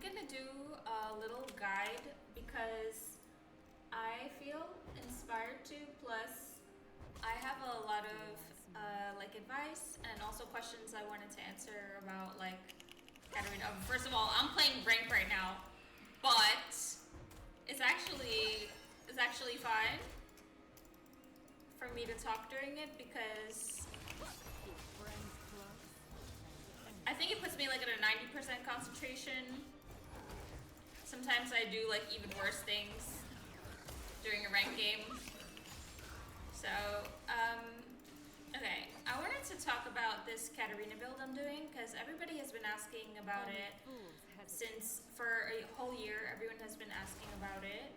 gonna do a little guide because I feel inspired to, plus I have a lot of like advice and also questions I wanted to answer about like Katarina. First of all, I'm playing rank right now, but it's actually fine for me to talk during it because I think it puts me like at a 90% concentration. Sometimes I do like even worse things during a ranked game. So, okay, I wanted to talk about this Katarina build I'm doing because everybody has been asking about it since for a whole year. Everyone has been asking about it.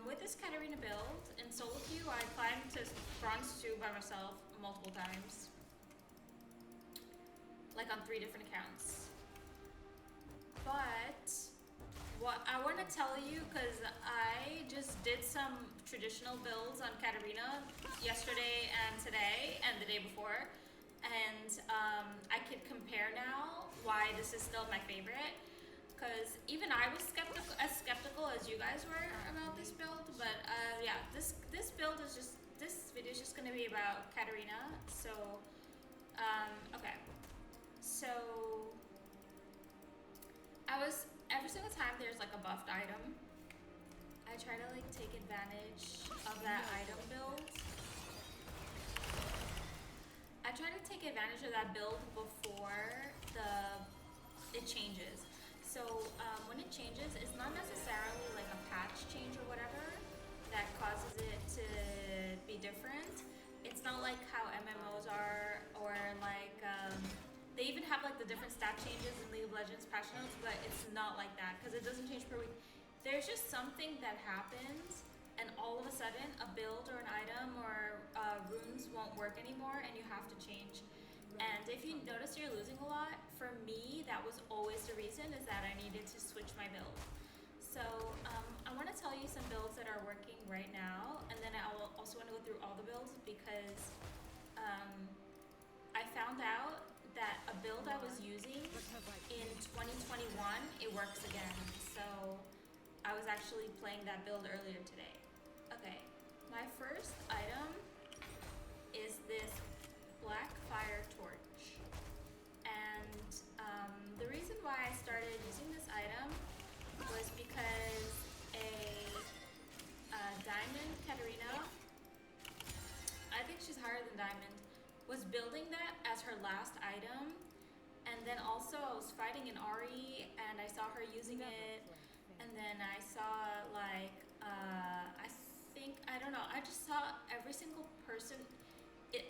With this Katarina build in solo queue, I climbed to bronze 2 by myself multiple times, like on 3 different accounts. But what I want to tell you, because I just did some traditional builds on Katarina yesterday and today and the day before, and I can compare now why this is still my favorite. Because even I was skeptical as you guys were about this build, but yeah, this build is just, this video is just going to be about Katarina. So okay, so every single time there's like a buffed item, I try to like take advantage of that item build. I try to take advantage of that build before it changes. So when it changes, it's not necessarily like a patch change or whatever that causes it to be different. It's not like how MMOs are, or like they even have like the different stat changes in League of Legends patch notes, but it's not like that because it doesn't change per week. There's just something that happens and all of a sudden a build or an item or runes won't work anymore and you have to change. And if you notice you're losing a lot, for me that was always the reason, is that I needed to switch my build. So I want to tell you some builds that are working right now, and then I will also want to go through all the builds because I found out that a build I was using in 2021, it works again. So I was actually playing that build earlier today. Okay, my first item is this black fire torch. And the reason why I started using this item was because a Diamond Katarina, I think she's higher than Diamond, was building that as her last item. And then also I was fighting an Ari and I saw her using it. And then I saw like, I don't know, I just saw every single person.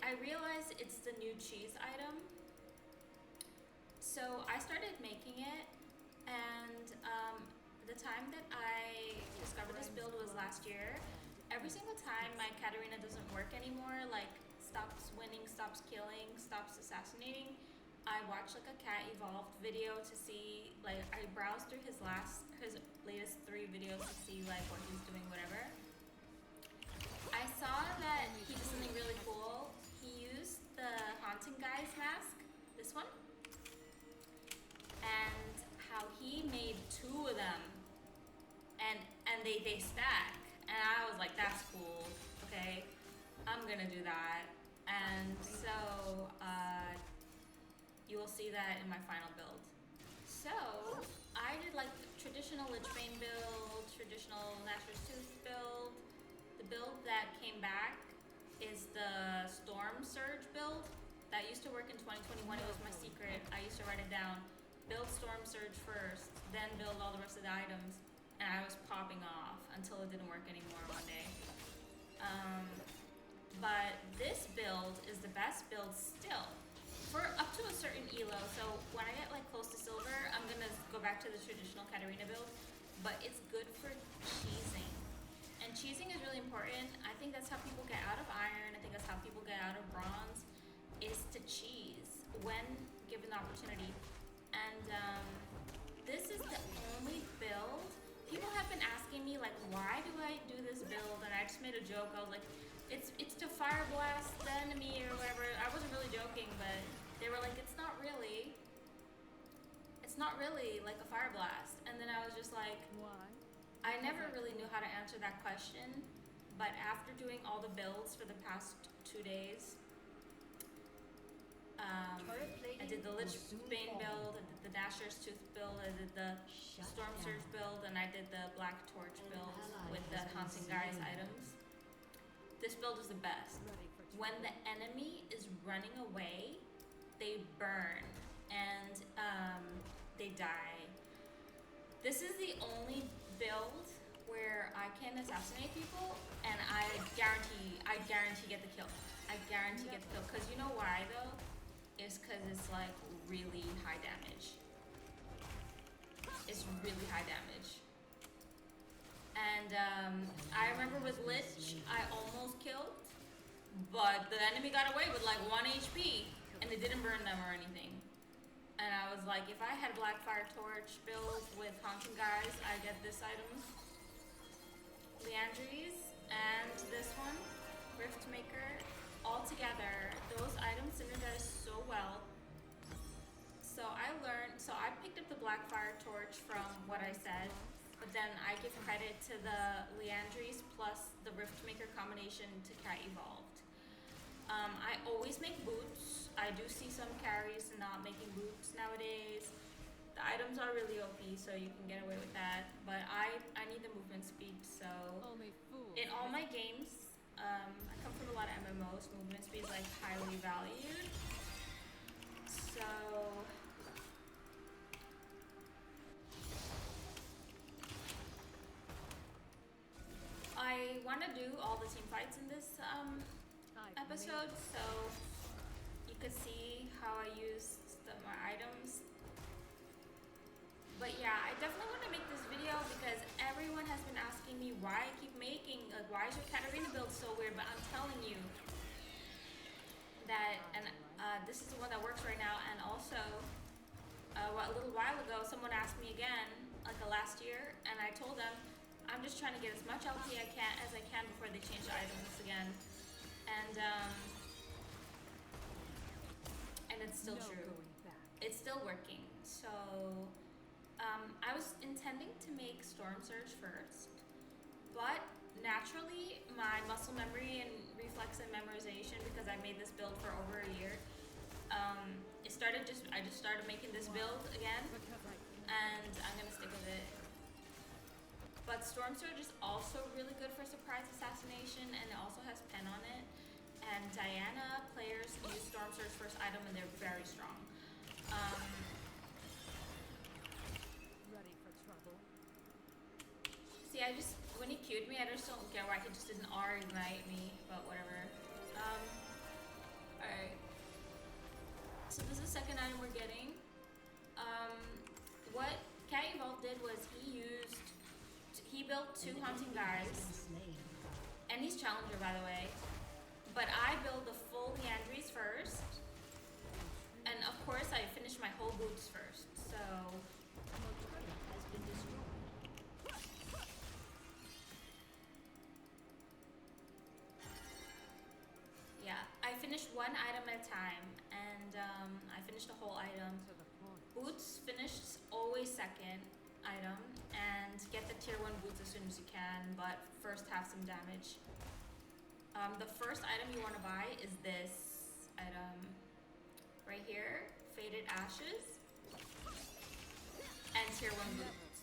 I realized it's the new cheese item. So I started making it, and the time that I discovered this build was last year. Every single time my Katarina doesn't work anymore, like stops winning, stops killing, stops assassinating, I watch like a Cat Evolved video to see, like I browsed through his latest 3 videos to see like what he's doing, whatever. I saw that he did something really cool. He used the Haunting Guy's mask, this one, and how he made 2 of them, and they stack, and I was like, that's cool. Okay, I'm gonna do that, and so you will see that in my final build. So I did like traditional Lichbane build, traditional Nashor's Tooth build. The build that came back is the Storm Surge build. That used to work in 2021, it was my secret. I used to write it down. Build Storm Surge first, then build all the rest of the items. And I was popping off until it didn't work anymore one day. But this build is the best build still, for up to a certain elo. So when I get like close to silver, I'm gonna go back to the traditional Katarina build, but it's good for cheesing. And cheesing is really important. I think that's how people get out of iron. I think that's how people get out of bronze, is to cheese when given the opportunity. And this is the only build. People have been asking me like, why do I do this build? And I just made a joke. I was like, it's to FIREBLAST the enemy or whatever. I wasn't really joking, but they were like, it's not It's not really like a fire blast. And then I was just like, Why? I never really knew how to answer that question, but after doing all the builds for the past 2 days, I did the Lich Bane build, I did the Dasher's Tooth build, I did the Storm Surge build, and I did the Black Torch build with the Haunting Guys items. This build is the best. When the enemy is running away, they burn and they die. This is the only build where I can assassinate people and I guarantee get the kill. I guarantee get the kill. Cause you know why though? It's cause it's like really high damage. It's really high damage. And I remember with Lich, I almost killed, but the enemy got away with like 1 HP and it didn't burn them or anything. And I was like, if I had Black Fire Torch build with Haunting Guys, I get this item, Leandries, and this one, Riftmaker, all together. Those items synergize so well. So I picked up the Black Fire Torch from what I said, but then I give credit to the Leandries plus the Riftmaker combination to Cat Evolved. I always make boots. I do see some carries not making boots nowadays. The items are really OP, so you can get away with that. But I need the movement speed, so in all my games, I come from a lot of MMOs. Movement speed is like highly valued. So I want to do all the team fights in this episode, so you could see how I used my items. But yeah, I definitely want to make this video because everyone has been asking me why I keep making, like, why is your Katarina build so weird? But I'm telling you that, and this is the one that works right now. And also, a little while ago, someone asked me again, like last year, and I told them I'm just trying to get as much LP as I can before they change the items again. And it's still true. It's still working. So I was intending to make Storm Surge first, but naturally my muscle memory and reflex and memorization, because I made this build for over a year, I just started making this build again, and I'm gonna stick with it. But Storm Surge is also really good for surprise assassination, and it also has pen on it. And Diana players use Storm Surge first item, and they're very strong. Ready for trouble? See, when he queued me, I just don't get why he just didn't R-ignite me, but whatever. Alright. So this is the second item we're getting. What Cat Evolved did was he built 2 Haunting Guys, and he's Challenger, by the way. But I build the full Leandries first, and of course I finish my whole boots first. So yeah, I finish one item at a time, and I finished the whole item. Boots finished always second item, and get the tier 1 boots as soon as you can, but first have some damage. The first item you want to buy is this item right here, Faded Ashes, and tier 1 boots.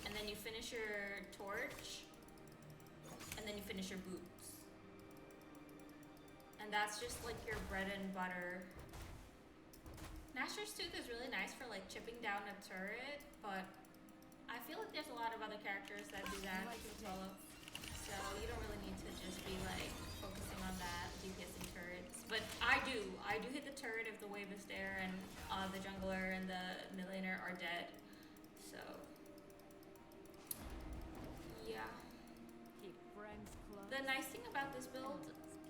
And then you finish your torch, and then you finish your boots. And that's just like your bread and butter. Gnasher's Tooth is really nice for like chipping down a turret, but I feel like there's a lot of other characters that do that as well. So you don't really need to just be like focusing on that, DPSing turrets. But I do hit the turret if the wave is there and the jungler and the millionaire are dead. So yeah. Keep friends close. The nice thing about this build,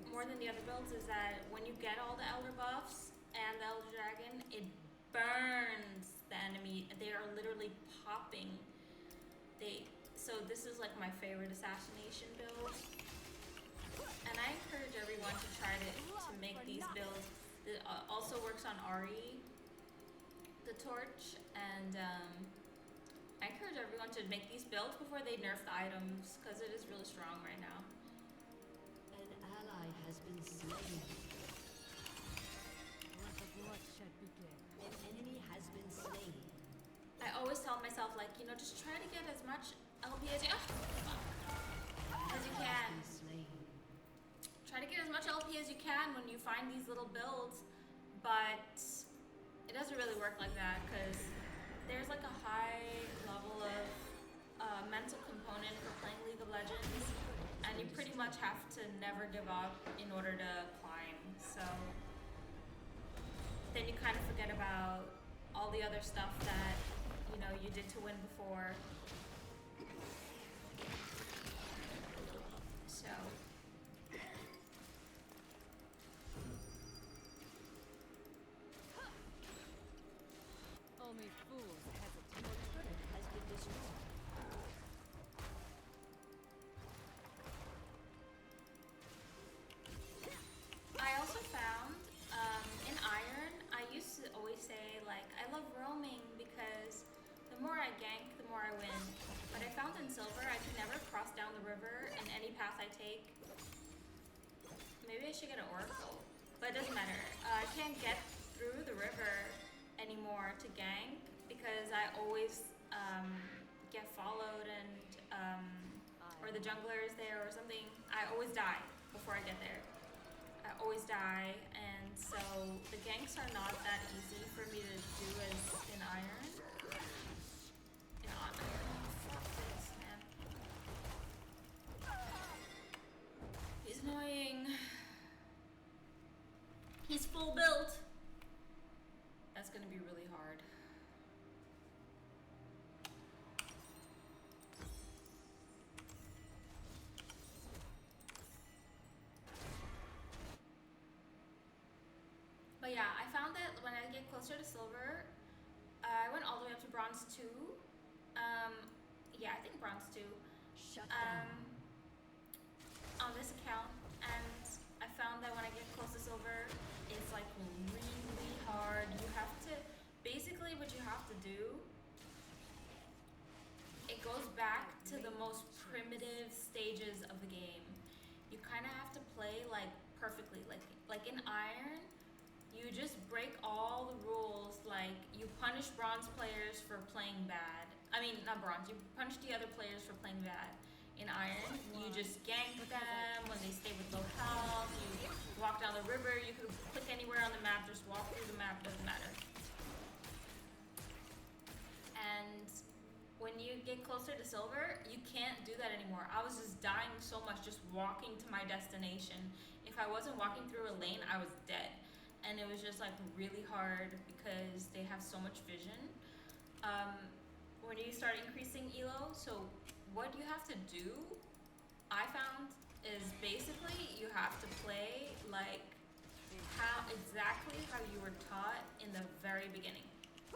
more than the other builds, is that when you get all the Elder buffs and the Elder Dragon, it burns the enemy. They are literally popping. So this is like my favorite assassination build, and I encourage everyone to try to make these builds. It also works on Ari. the torch, and I encourage everyone to make these builds before they nerf the items, because it is really strong right now. An ally has been slain. Let the bloodshed begin. An enemy has been slain. I always tell myself, like, you know, just try to get as much LP as you can. Slain. Try to get as much LP as you can when you find these little builds, but it doesn't really work like that, because there's like a high level of mental component for playing League of Legends, and you pretty much have to never give up in order to climb. So then you kind of forget about all the other stuff that, you know, you did to win before. So Only fools hesitate. Turret has been destroyed. I also found in Iron, I used to always say, like, I love roaming because the more I gank, the more I win. But I found in Silver, I can never cross down the river in any path I take. Maybe I should get an Oracle, but it doesn't matter. I can't get through the river anymore to gank because I always get followed and or the jungler is there or something. I always die before I get there. I always die, and so the ganks are not that easy for me to do as in Iron. In Iron, fuck this, man. He's annoying. He's full build. That's gonna be really hard. But yeah, I found that when I get closer to Silver, I went all the way up to Bronze 2. Yeah, I think Bronze 2. Shut down. On this account, and I found that when I get close to Silver, it's like really hard. You have to, basically what you have to do, it goes back to the most primitive stages of the game. You kind of have to play like perfectly, like in Iron, you just break all the rules. Like, you punish bronze players for playing bad. I mean, not bronze, you punish the other players for playing bad. In Iron, you just gank them when they stay with low health. You walk down the river, you can click anywhere on the map, just walk through the map, doesn't matter. And when you get closer to Silver, you can't do that anymore. I was just dying so much just walking to my destination. If I wasn't walking through a lane, I was dead. And it was just like really hard because they have so much vision. When you start increasing elo, so what you have to do, I found, is basically you have to play like exactly how you were taught in the very beginning.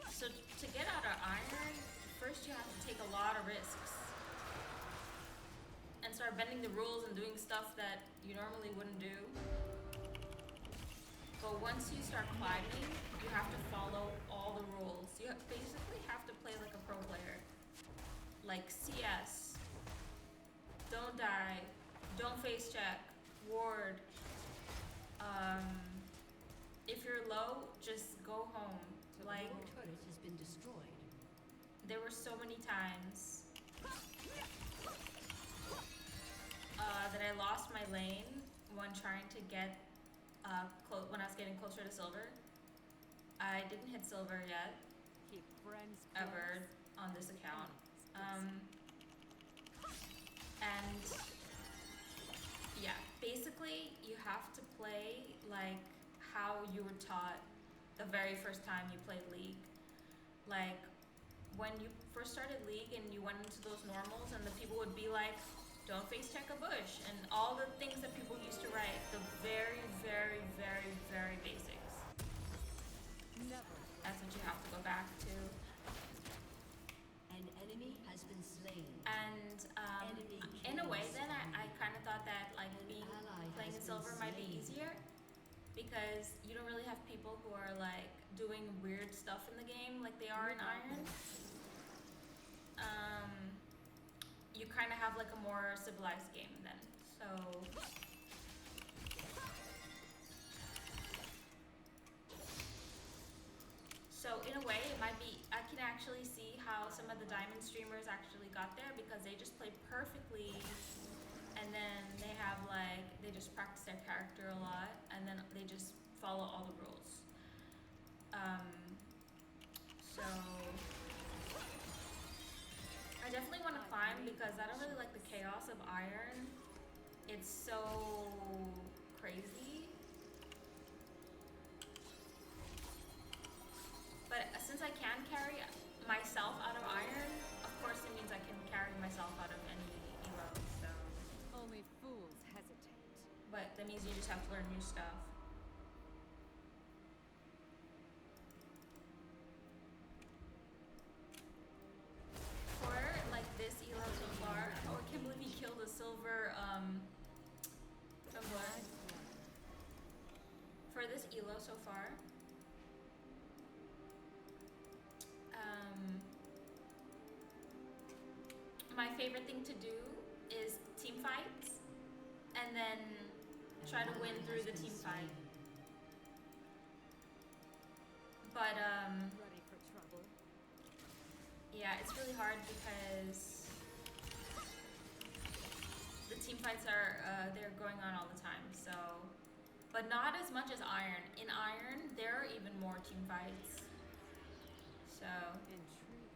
So to get out of Iron, first you have to take a lot of risks and start bending the rules and doing stuff that you normally wouldn't do. But once you start climbing, you have to follow all the rules. You basically have to play like a pro player. Like CS, don't die, don't face check, ward. If you're low, just go home. Like, Your turret has been destroyed. there were so many times that I lost my lane when trying to get when I was getting closer to Silver. I didn't hit Silver yet, Keep friends ever, close. on this account. And yeah, basically you have to play like how you were taught the very first time you played League. Like, when you first started League and you went into those normals and the people would be like, don't face check a bush, and all the things that people used to write, the very, very, very, very basics. Never. That's what you have to go back to. An enemy has been slain. And Enemy in a way, killing then I kind of thought that like being ally playing in has Silver been might be slain. easier because you don't really have people who are like doing weird stuff in the game like they are in Iron, you kind of have like a more civilized game then. So in a way, it might be, I can actually see how some of the Diamond streamers actually got there because they just play perfectly, and then they have like, they just practice their character a lot, and then they just follow all the rules. So I definitely want to climb because I don't really like the chaos of Iron. It's so crazy. But since I can carry myself out of Iron, of course it means I can carry myself out of any elo, so. Only fools hesitate. But that means you just have to learn new stuff. For like this elo so far, oh, I can't believe he killed a silver tumbler. For this elo so far, my favorite thing to do is team fights, and then try to win through the team fight. But Ready for trouble? yeah, it's really hard because the team fights are they're going on all the time. So, but not as much as Iron. In Iron, there are even more team fights. So. Intriguing.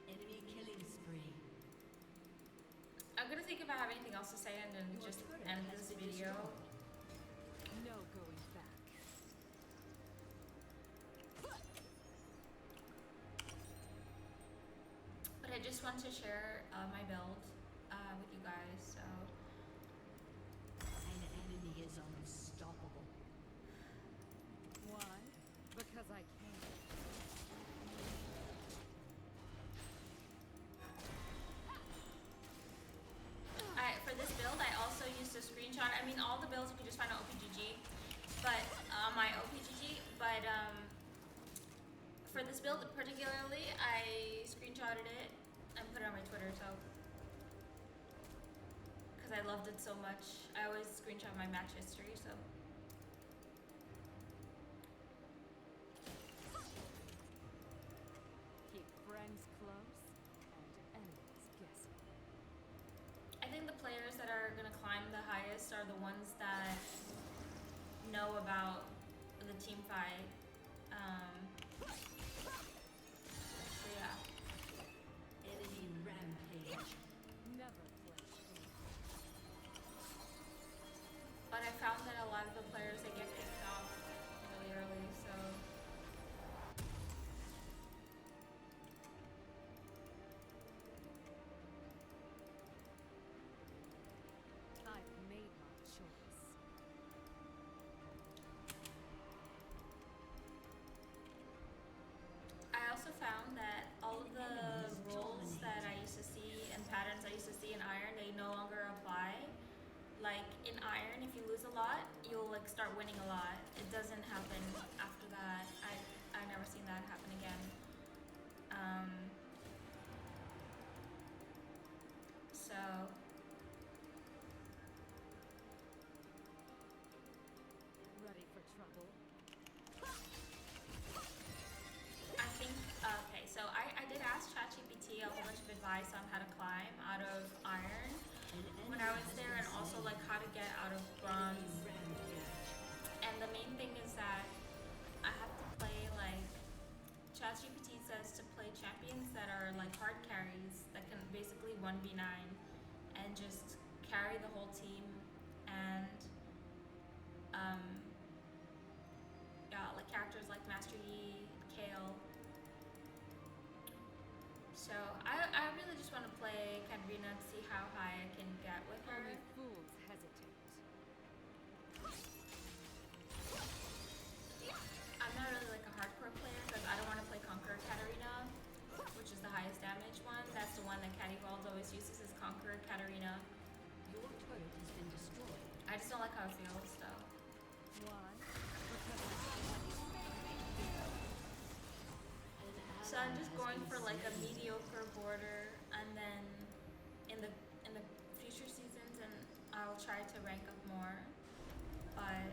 Enemy killing spree. I'm gonna think if I have anything else to say and then just end this video. No going back. But I just want to share my build with you guys. So An enemy is unstoppable. Why? Because I can. for this build, I also used a screenshot. I mean, all the builds you can just find on OPGG, but my OPGG. But for this build particularly, I screenshotted it and put it on my Twitter. So because I loved it so much, I always screenshot my match history. So. Keep friends close and enemies guessing. I think the players that are gonna climb the highest are the ones that know about the team fight. So yeah. Enemy rampage. Never flinch. But I found that a lot of the players, they get kicked off really early, so. I've made my choice. I also found that all of the rules that I used to see and patterns I used to see in Iron, they no longer apply. Like in Iron, if you lose a lot, you'll like start winning a lot. It doesn't happen after that. I've never seen that happen again. So Ready for trouble? I think okay. So I did ask ChatGPT a whole bunch of advice on how to climb out of Iron when I was there, and also like how to get out of Bronze. And the main thing is that I have to play like ChatGPT says to play champions that are like hard carries that can basically 1v9 and just carry the whole team, and yeah, like characters like Master Yi, Kale. So I really just want to play Katarina to see how high I can get with her. Only fools hesitate. I'm not really like a hardcore player because I don't want to play Conqueror Katarina, which is the highest damage one. That's the one that Catty Balls always uses, is Conqueror Katarina. how it feels, though. One. So I'm just going for like a mediocre border, and then in the future seasons, and I'll try to rank up more. But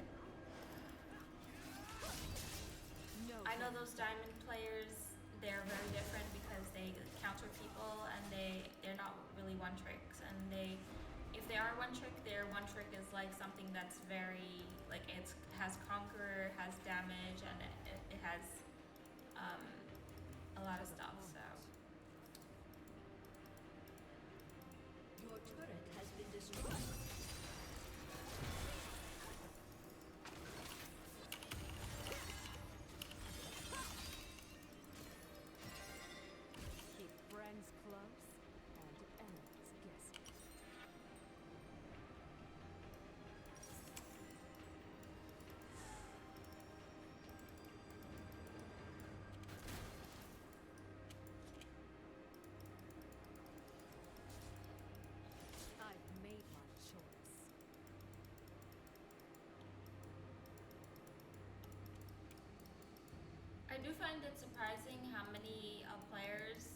No. I know those diamond players, they're very different because they counter people and they're not really one tricks, and if they are one trick, their one trick is like something that's very like has conqueror, has damage, and it has a lot of stuff. So Your turret has been destroyed. Keep friends close and enemies guessing. I've made my choice. I do find it surprising how many players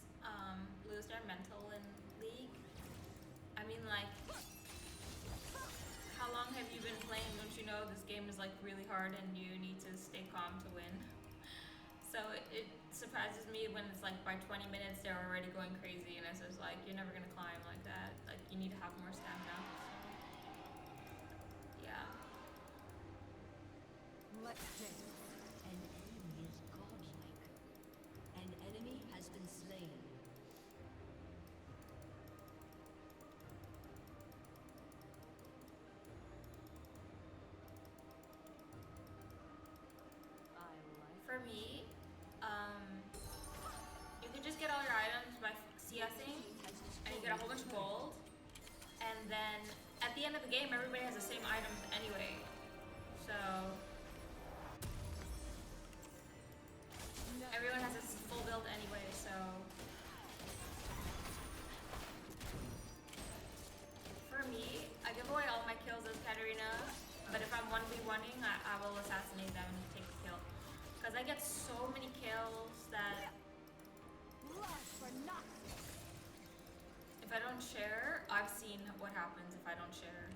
lose their mental in League. I mean, like, how long have you been playing? Don't you know this game is like really hard and you need to stay calm to win? So it surprises me when it's like by 20 minutes they're already going crazy, and it's just like, you're never gonna climb like that. Like, you need to have more stamina. Yeah. Let's dance. An enemy is godlike. An enemy has been slain. I like For me, you can just get all your items by CSing, and you get a whole bunch of gold, and then at the end of the game, everybody has the same items anyway. So no. everyone has a full build anyway. So for me, I give away all my kills as Katarina, but if I'm 1v1ing, I will assassinate them and take the kill. Because I get so many kills that Blood for nothing. if I don't share, I've seen what happens if I don't share.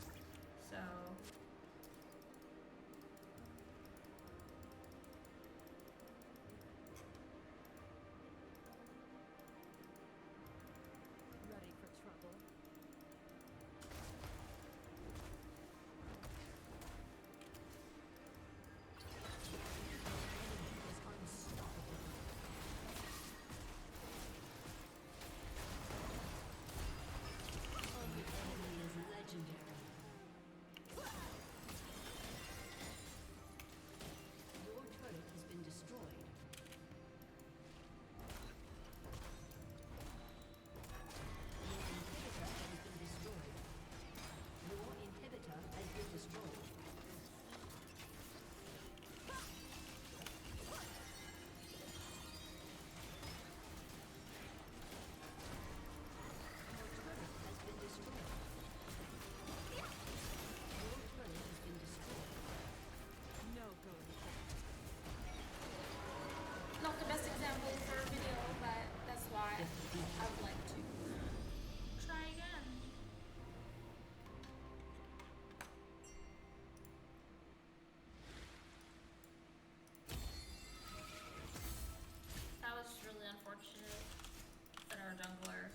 So Ready for trouble. Enemy is legendary. Your turret has been destroyed. Your inhibitor has been destroyed. Your inhibitor has been destroyed. Your turret has been destroyed. Your turret has been destroyed. No going back. not the best example for a video, but that's why I would like to try again. That was really unfortunate that our jungler,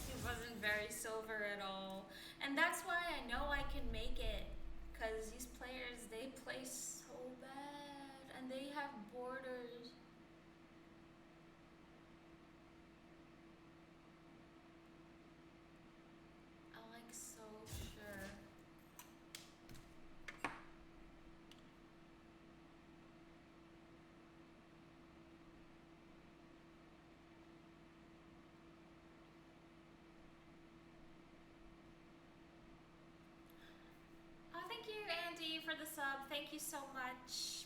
he wasn't very silver at all. And that's why I know I can make it, because these players, they play so bad and they have borders. I'm like so sure. Oh, thank you, Andy, for the sub. Thank you so much.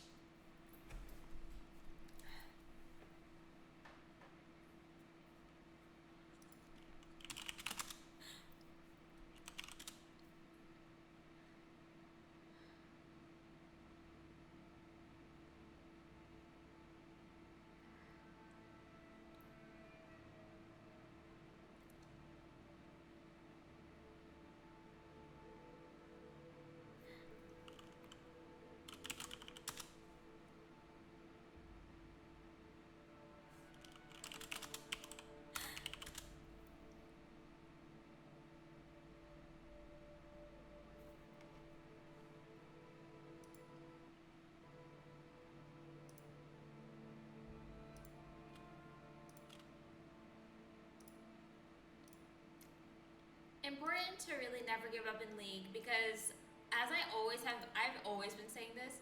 important to really never give up in League because, as I've always been saying this.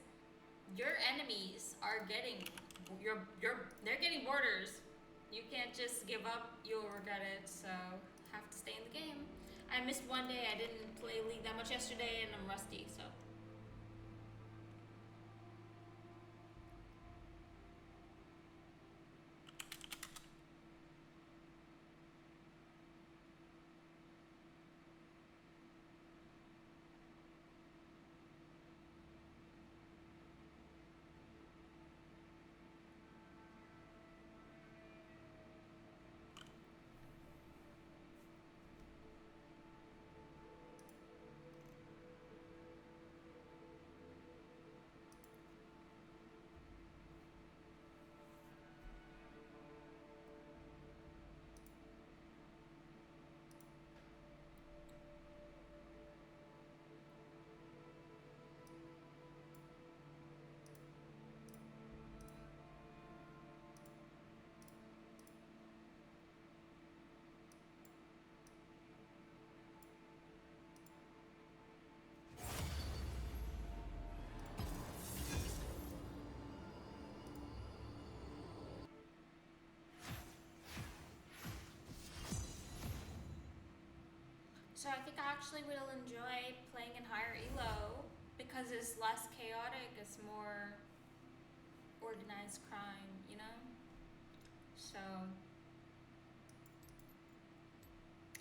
Your enemies are getting they're getting borders. You can't just give up. You'll regret it. So have to stay in the game. I missed one day. I didn't play League that much yesterday, and I'm rusty. So. So I think I actually will enjoy playing in higher elo because it's less chaotic, it's more organized crime, you know? So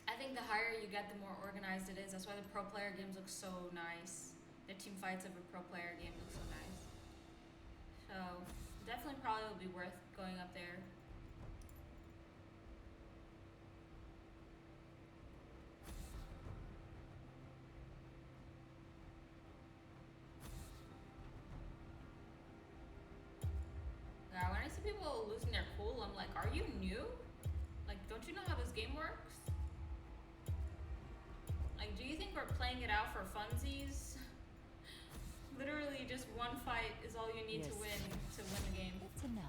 I think the higher you get, the more organized it is. That's why the pro player games look so nice. The team fights of a pro player game look so nice. So definitely probably will be worth going up there. Yeah, when I see people losing their cool, I'm like, are you new? Like, don't you know how this game works? Like, do you think we're playing it out for funsies? Literally, just one fight is all you need to win the game. Good to know.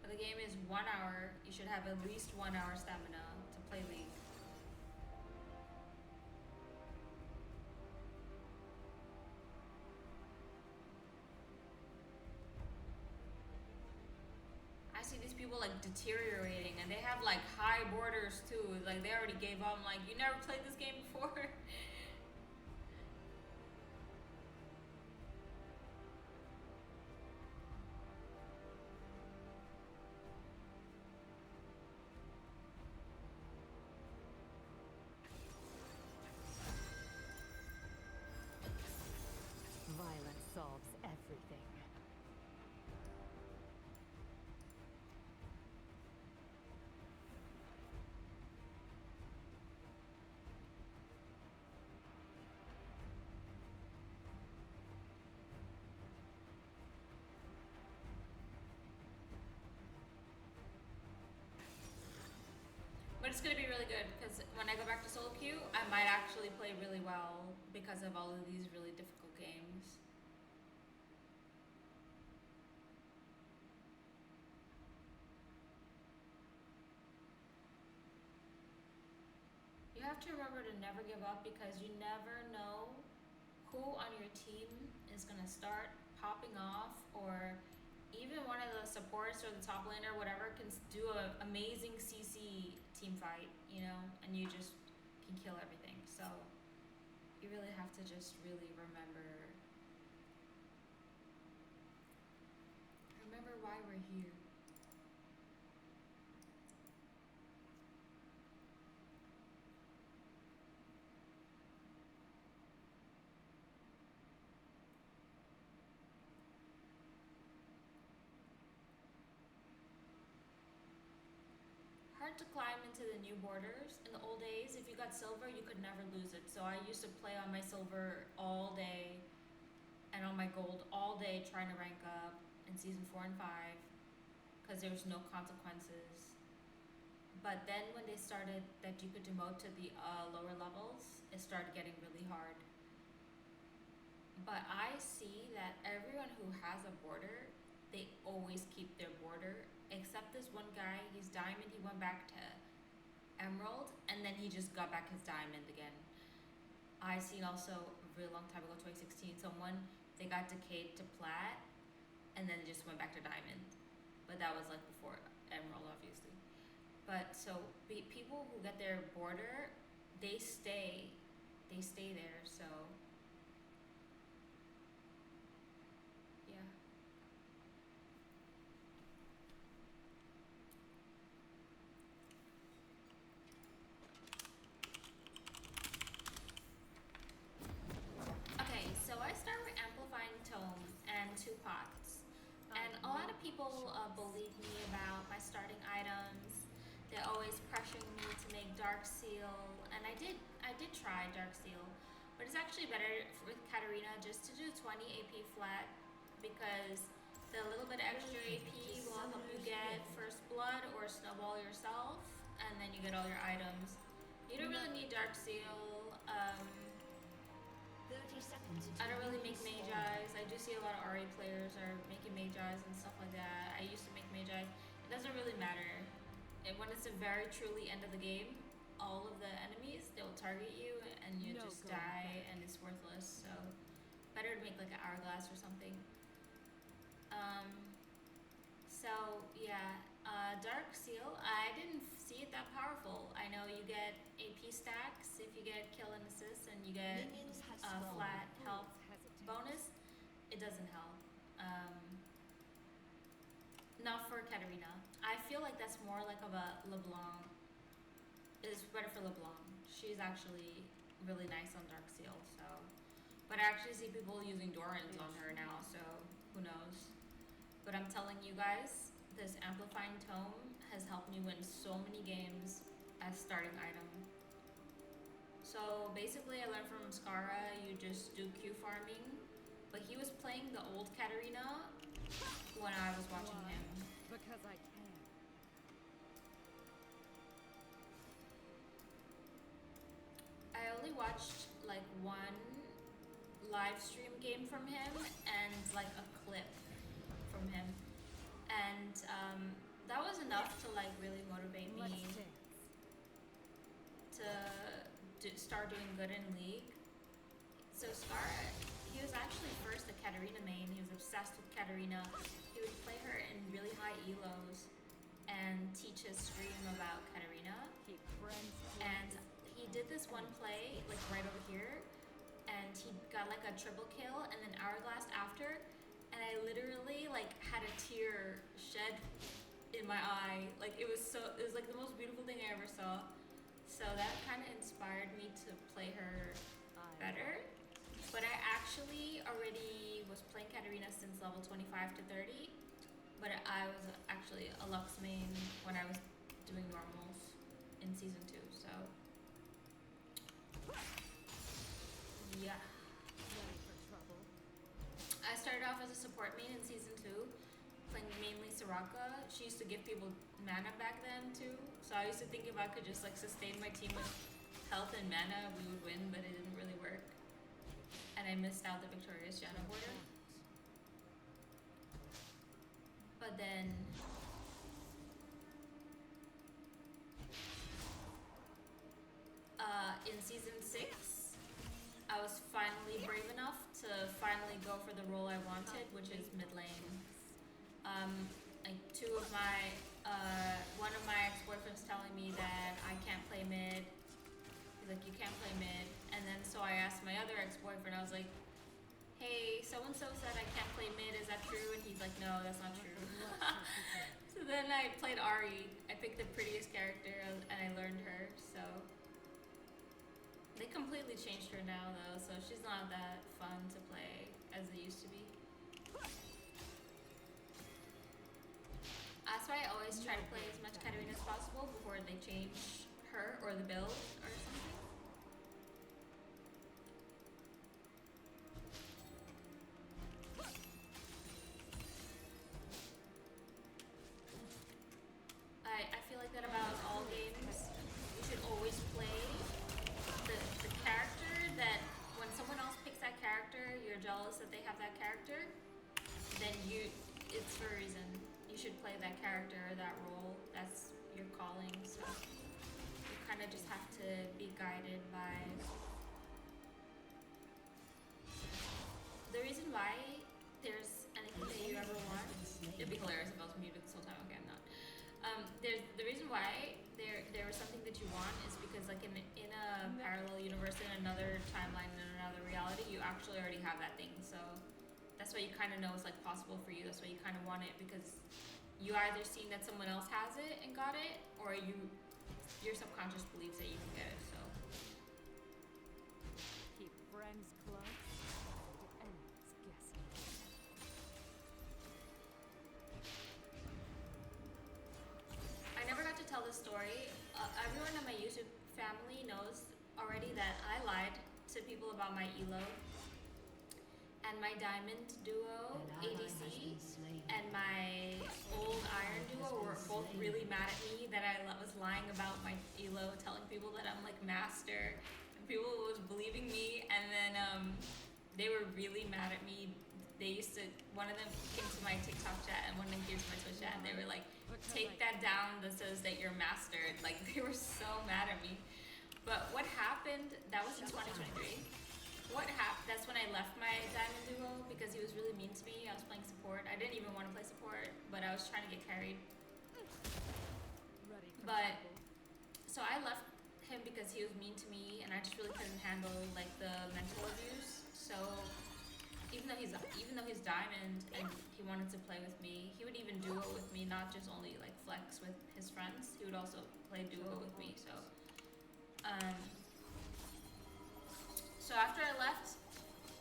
But the game is 1 hour. You should have at least 1 hour stamina to play League. I see these people like deteriorating and they have like high borders too. Like they already gave up. I'm like, you never played this game before? Violence solves everything. But it's gonna be really good because when I go back to solo queue, I might actually play really well because of all of these really difficult games. You have to remember to never give up because you never know who on your team is gonna start popping off, or even one of the supports or the top laner, whatever, can do an amazing CC team fight, you know, and you just can kill everything. So you really have to just really remember why we're here. Hard to climb into the new borders. In the old days, if you got silver, you could never lose it. So I used to play on my silver all day and on my gold all day trying to rank up in season 4 and 5 because there was no consequences. But then when they started that you could demote to the lower levels, it started getting really hard. But I see that everyone who has a border, they always keep their border, except this one guy, he's diamond, he went back to emerald, and then he just got back his diamond again. I seen also a really long time ago, 2016, someone, they got decayed to plat, and then they just went back to diamond. But that was like before emerald, obviously. But so people who get their border, they stay there, so yeah. Okay, so I start with amplifying tome and 2 pots. And a lot of people believe me about my starting items. They're always pressuring me to make dark seal, and I did try dark seal, but it's actually better with Katarina just to do 20 AP flat, because the little bit extra AP will help you get first blood or snowball yourself, and then you get all your items. You don't really need dark seal. 30 seconds until I don't really make minions mage spawn. eyes. I do see a lot of RA players are making mage eyes and stuff like that. I used to make mage eyes. It doesn't really matter. And when it's a very truly end of the game, all of the enemies, they'll target you and you No just going die and it's worthless. So better to make like an hourglass or something. So yeah, dark seal, I didn't see it that powerful. I know you get AP stacks if you get kill and assist, and you get Minions have spawned. flat health Hesitate. bonus. It doesn't help. Not for Katarina. I feel like that's more like of a LeBlanc. It's better for LeBlanc. She's actually really nice on dark seal. So, but I actually see people using Dorans on her now. So who knows? But I'm telling you guys, this amplifying tome has helped me win so many games as starting item. So basically I learned from Skara, you just do Q farming, but he was playing the old Katarina when I was watching Why? him. Because I can. I only watched like one live stream game from him and like a clip from him, and that was enough to like really motivate Let's me dance. to start doing good in League. So Scar, he was actually first a Katarina main. He was obsessed with Katarina. He would play her in really high elos and teach his stream about Katarina. Keep friends And close. he did this one play, like right over here, and he got like a triple kill and then hourglass after, and I literally like had a tear shed in my eye. Like it was like the most beautiful thing I ever saw. So that kind of inspired me to play her better. But I actually already was playing Katarina since level 25 to 30. But I was actually a Lux main when I was doing normals in season 2. So yeah. Ready for trouble. I started off as a support main in season 2, playing mainly Soraka. She used to give people mana back then too. So I used to think if I could just like sustain my team with health and mana, we would win, but it didn't really work. And I missed out the victorious Janna border. But then in season 6, I was finally brave enough to finally go for the role I wanted, which is mid lane. Like one of my ex-boyfriends telling me that I can't play mid. He's like, you can't play mid. And then so I asked my other ex-boyfriend, I was like, hey, so-and-so said I can't play mid, is that true? And he's like, no, that's not true. So then I played Ari. I picked the prettiest character and I learned her, so. They completely changed her now though, so she's not that fun to play as they used to be. That's why I always try to play as much Katarina as possible before they change her or the build or something. I feel like that about all games. that character or that role. That's your calling. So you kind of just have to be guided by the reason why there's anything that you ever want. It'd be hilarious if I was muted this whole time. Okay, I'm not. There's the reason why there was something that you want is because like in a parallel universe, in another timeline, in another reality, you actually already have that thing. So that's why you kind of know it's like possible for you. That's why you kind of want it, because you either seen that someone else has it and got it, or your subconscious believes that you can get it. So Keep friends close and enemies guessing. I never got to tell this story. Everyone in my YouTube family knows already that I lied to people about my elo and my diamond duo ADC and my old iron duo were both really mad at me that I was lying about my elo, telling people that I'm like master, and people was believing me. And then they were really mad at me. They used to, one of them came to my TikTok chat and one of them came to my Twitch chat, and they were like, take that down that says that you're mastered. Like, they were so mad at me. But what happened, that was in 2023. That's when I left my diamond duo because he was really mean to me. I was playing support. I didn't even want to play support, but I was trying to get carried. Ready for But trouble. so I left him because he was mean to me, and I just really couldn't handle like the mental abuse. So even though he's diamond and he wanted to play with me, he would even duo with me, not just only like flex with his friends. He would also play duo with me. So after I left,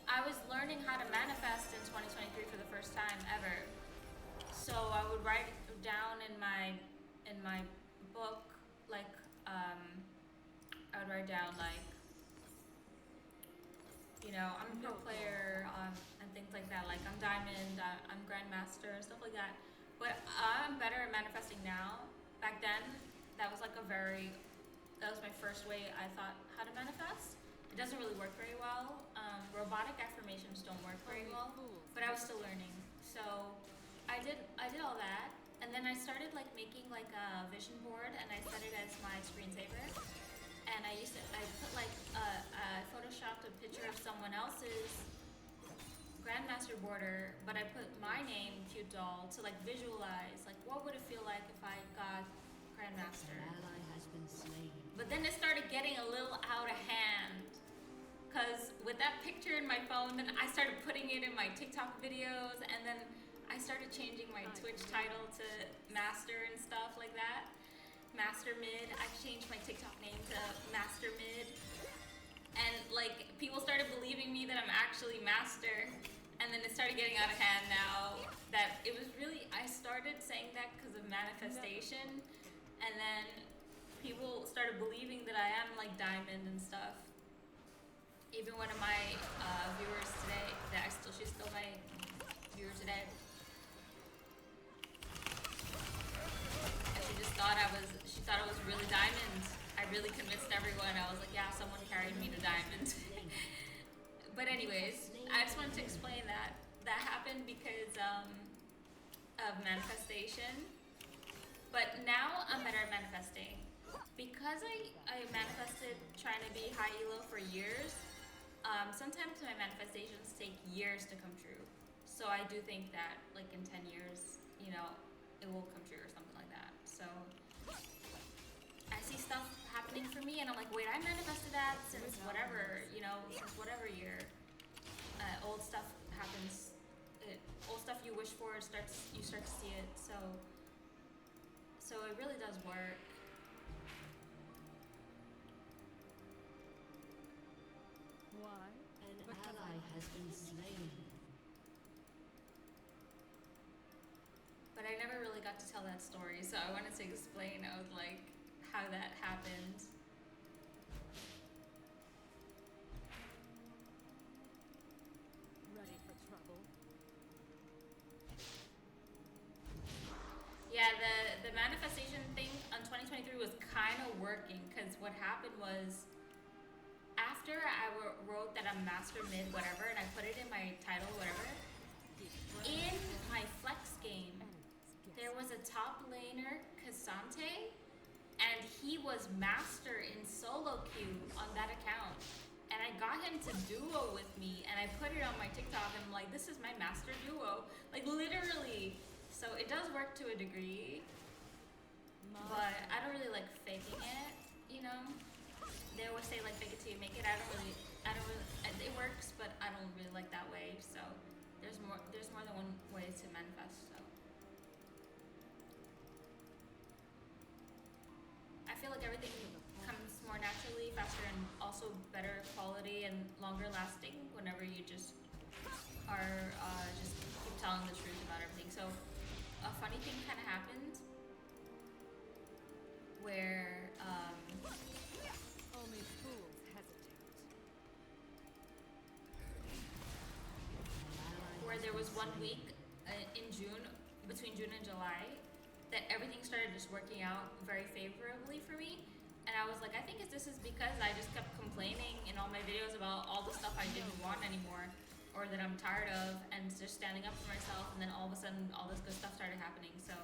I was learning how to manifest in 2023 for the first time ever. So I would write down in my book, like I would write down like, you know, I'm a pro player, and things like that. Like I'm diamond, I'm grandmaster, stuff like that. But I'm better at manifesting now. Back then, that was my first way I thought how to manifest. It doesn't really work very well. Robotic affirmations don't work very well, but I was still learning. So I did all that, and then I started like making like a vision board, and I set it as my screensaver. And I put like I photoshopped a picture of someone else's grandmaster border, but I put my name, cute doll, to like visualize like what would it feel like if I got grandmaster. Ally has been slain. But then it started getting a little out of hand. Because with that picture in my phone, then I started putting it in my TikTok videos, and then I started changing my Twitch title to Master and stuff like that. Master Mid. I changed my TikTok name to Master Mid. And like people started believing me that I'm actually Master. And then it started getting out of hand now. That it was really, I started saying that because of manifestation. And then people started believing that I am like diamond and stuff. Even one of my viewers today, she's still my viewer today. And she thought it was really diamond. I really convinced everyone. I was like, yeah, someone carried me to diamond. But anyways, I just wanted to explain that happened because of manifestation. But now I'm better at manifesting. Because I manifested trying to be high elo for years, sometimes my manifestations take years to come true. So I do think that like in 10 years, you know, it will come true or something like that. So I see stuff happening for me and I'm like, wait, I manifested that since whatever, you know, since whatever year. Old stuff happens. Old stuff you wish for, you start to see it. So it really does work. Why? An ally has been slain. But I never really got to tell that story, so I wanted to explain like how that happened. Ready for trouble? Yeah, the manifestation thing on 2023 was kind of working, because what happened was after I wrote that I'm master mid whatever, and I put it in my title whatever, in my flex game, there was a top laner, Cassante, and he was master in solo queue on that account. And I got him to duo with me, and I put it on my TikTok, and I'm like, this is my master duo. Like, literally. So it does work to a degree, but I don't really like faking it, you know? They always say, like, fake it till you make it. I don't really, it works, but I don't really like that way, so there's more than one way to manifest, so. I feel like everything comes more naturally, faster, and also better quality and longer lasting whenever you just are just keep telling the truth about everything. So a funny thing kind of happened where Only fools hesitate. where there was 1 week in June, between June and July, that everything started just working out very favorably for me. And I was like, I think this is because I just kept complaining in all my videos about all the stuff I didn't want anymore, or that I'm tired of, and just standing up for myself, and then all of a sudden all this good stuff started happening. So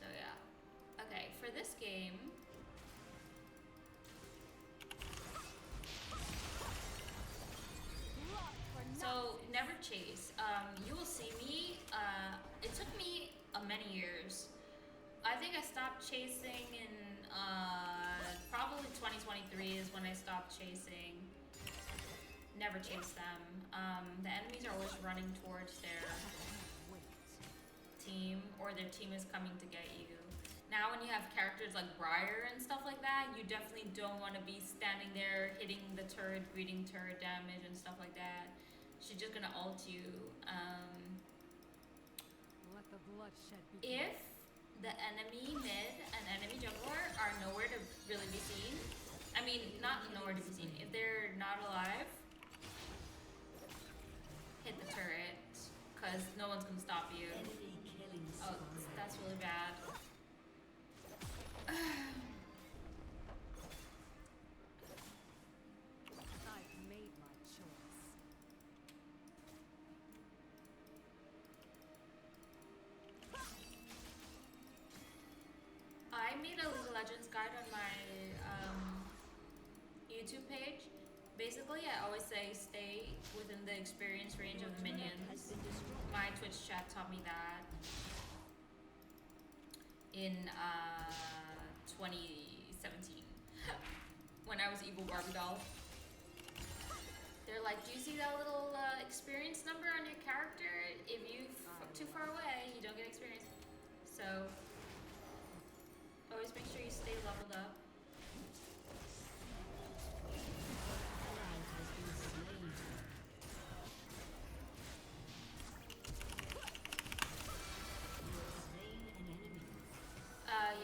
yeah. Okay, for this game, so never chase. You will see me. It took me many years. I think I stopped chasing in probably 2023 is when I stopped chasing. Never chase them. The enemies are always running towards their team, or their team is coming to get you. Now when you have characters like Briar and stuff like that, you definitely don't want to be standing there hitting the turret, greeting turret damage and stuff like that. She's just gonna ult you. Let the bloodshed begin. If the enemy mid and enemy jungler are nowhere to really be seen, I mean, not nowhere to be seen, if they're not alive, hit the turret, because no one's gonna stop you. Enemy killing Oh, spree. that's really bad. I've made my choice. I made a League of Legends guide on my YouTube page. Basically, I always say stay within the experience range of the minions. My Twitch chat taught me that in 2017 when I was Evil Barbie doll. They're like, do you see that little experience number on your character? If you too far away, you don't get experience. So always make sure you stay leveled up. Ally has been slain. You have slain an enemy.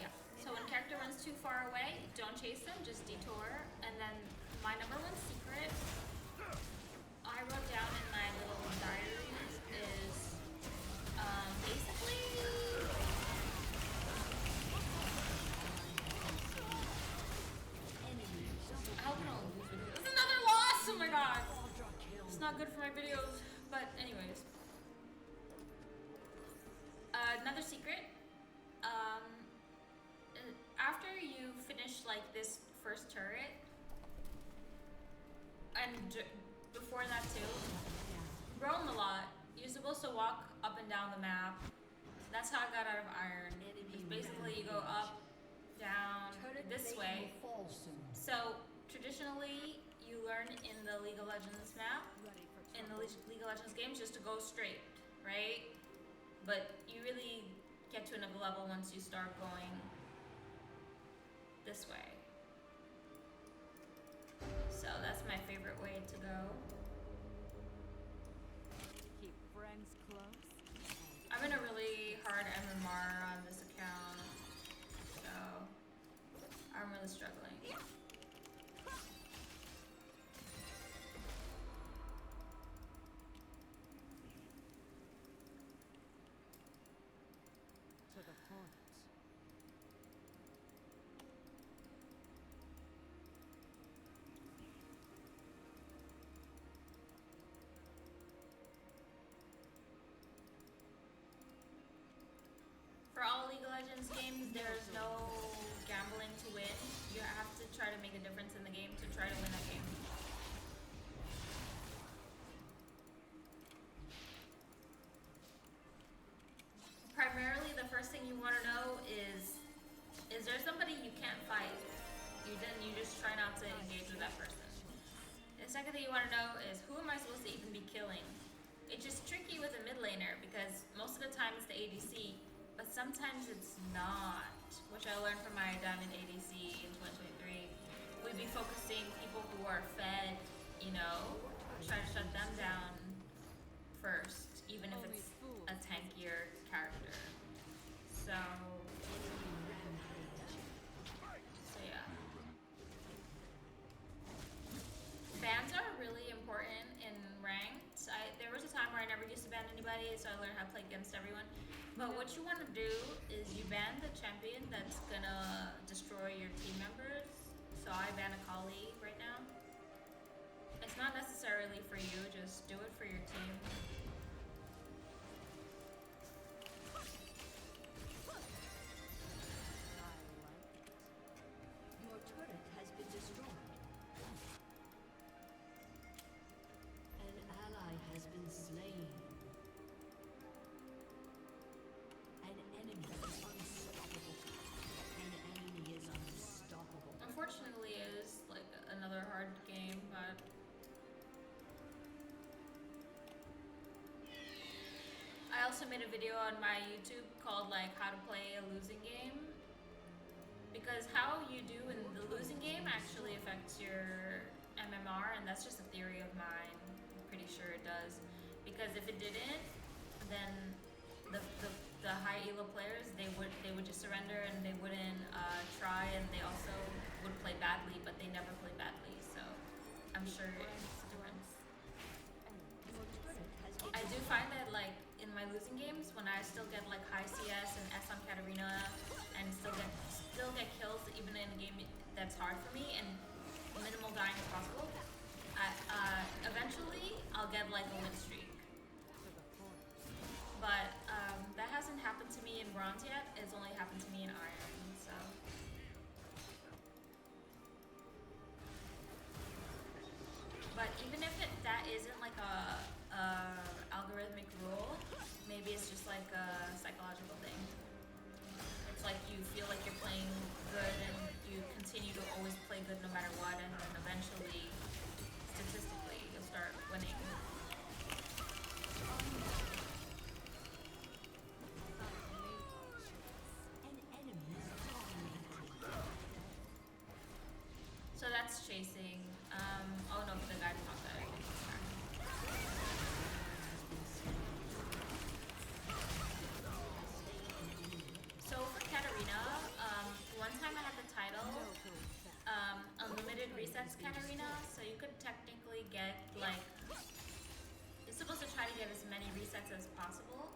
Yeah. So when character runs too far away, don't chase them, just detour. And then my number one secret I wrote down in my little diaries is basically Enemy double I hope I don't lose videos. It's another loss! Oh my god! quadra kill. It's not good for my videos. But anyways. Another secret. After you finish like this first turret, and before that too, roam a lot. You're supposed to walk up and down the map. That's how I got out of Iron. It's basically you go up, down, Turret this plate way. will fall soon. So traditionally, you learn in the League of Legends map, Ready for in the trouble. League of Legends games, just to go straight, right? But you really get to another level once you start going this way. So that's my favorite way to go. Keep friends close. I'm in a really hard MMR on this account, so I'm really struggling. To the point. Legends games, there's no gambling to win. You have to try to make a difference in the game to try to win that game. Primarily, the first thing you want to know is there somebody you can't fight? You just try not to engage with that person. The second thing you want to know is, who am I supposed to even be killing? It's just tricky with a mid laner because most of the time it's the ADC, but sometimes it's not, which I learned from my diamond ADC in 2023. We'd be focusing people who are fed, you know, try to shut them down first, even if it's a tankier character. So yeah. Bans are really important in ranked. There was a time where I never used to ban anybody, so I learned how to play against everyone. But what you want to do is you ban the champion that's gonna destroy your team members. So I ban a colleague right now. It's not necessarily for you, just do it for your team. Your turret has been destroyed. An ally has been slain. An enemy is unstoppable. An enemy is unstoppable. Unfortunately, it is like another hard game, but I also made a video on my YouTube called like how to play a losing game, because how you do in the losing game actually affects your MMR, and that's just a theory of mine. I'm pretty sure it does, because if it didn't, then the high elo players, they would just surrender and they wouldn't try, and they also would play badly, but they never play badly. So I'm sure it's a difference. I do find that like in my losing games, when I still get like high CS and S on Katarina and still get kills even in a game that's hard for me and minimal dying as possible, eventually I'll get like a win streak. But that hasn't happened to me in bronze yet. It's only happened to me in iron. So but even if that isn't like a algorithmic rule, maybe it's just like a psychological thing. It's like you feel like you're playing good and you continue to always play good no matter what, and then eventually, statistically, you'll start winning. An enemy is dominating. So that's chasing. Oh no, the guy talked that. So for Katarina, one time I had the title, Unlimited Resets Katarina, so you could technically get like, you're supposed to try to get as many resets as possible.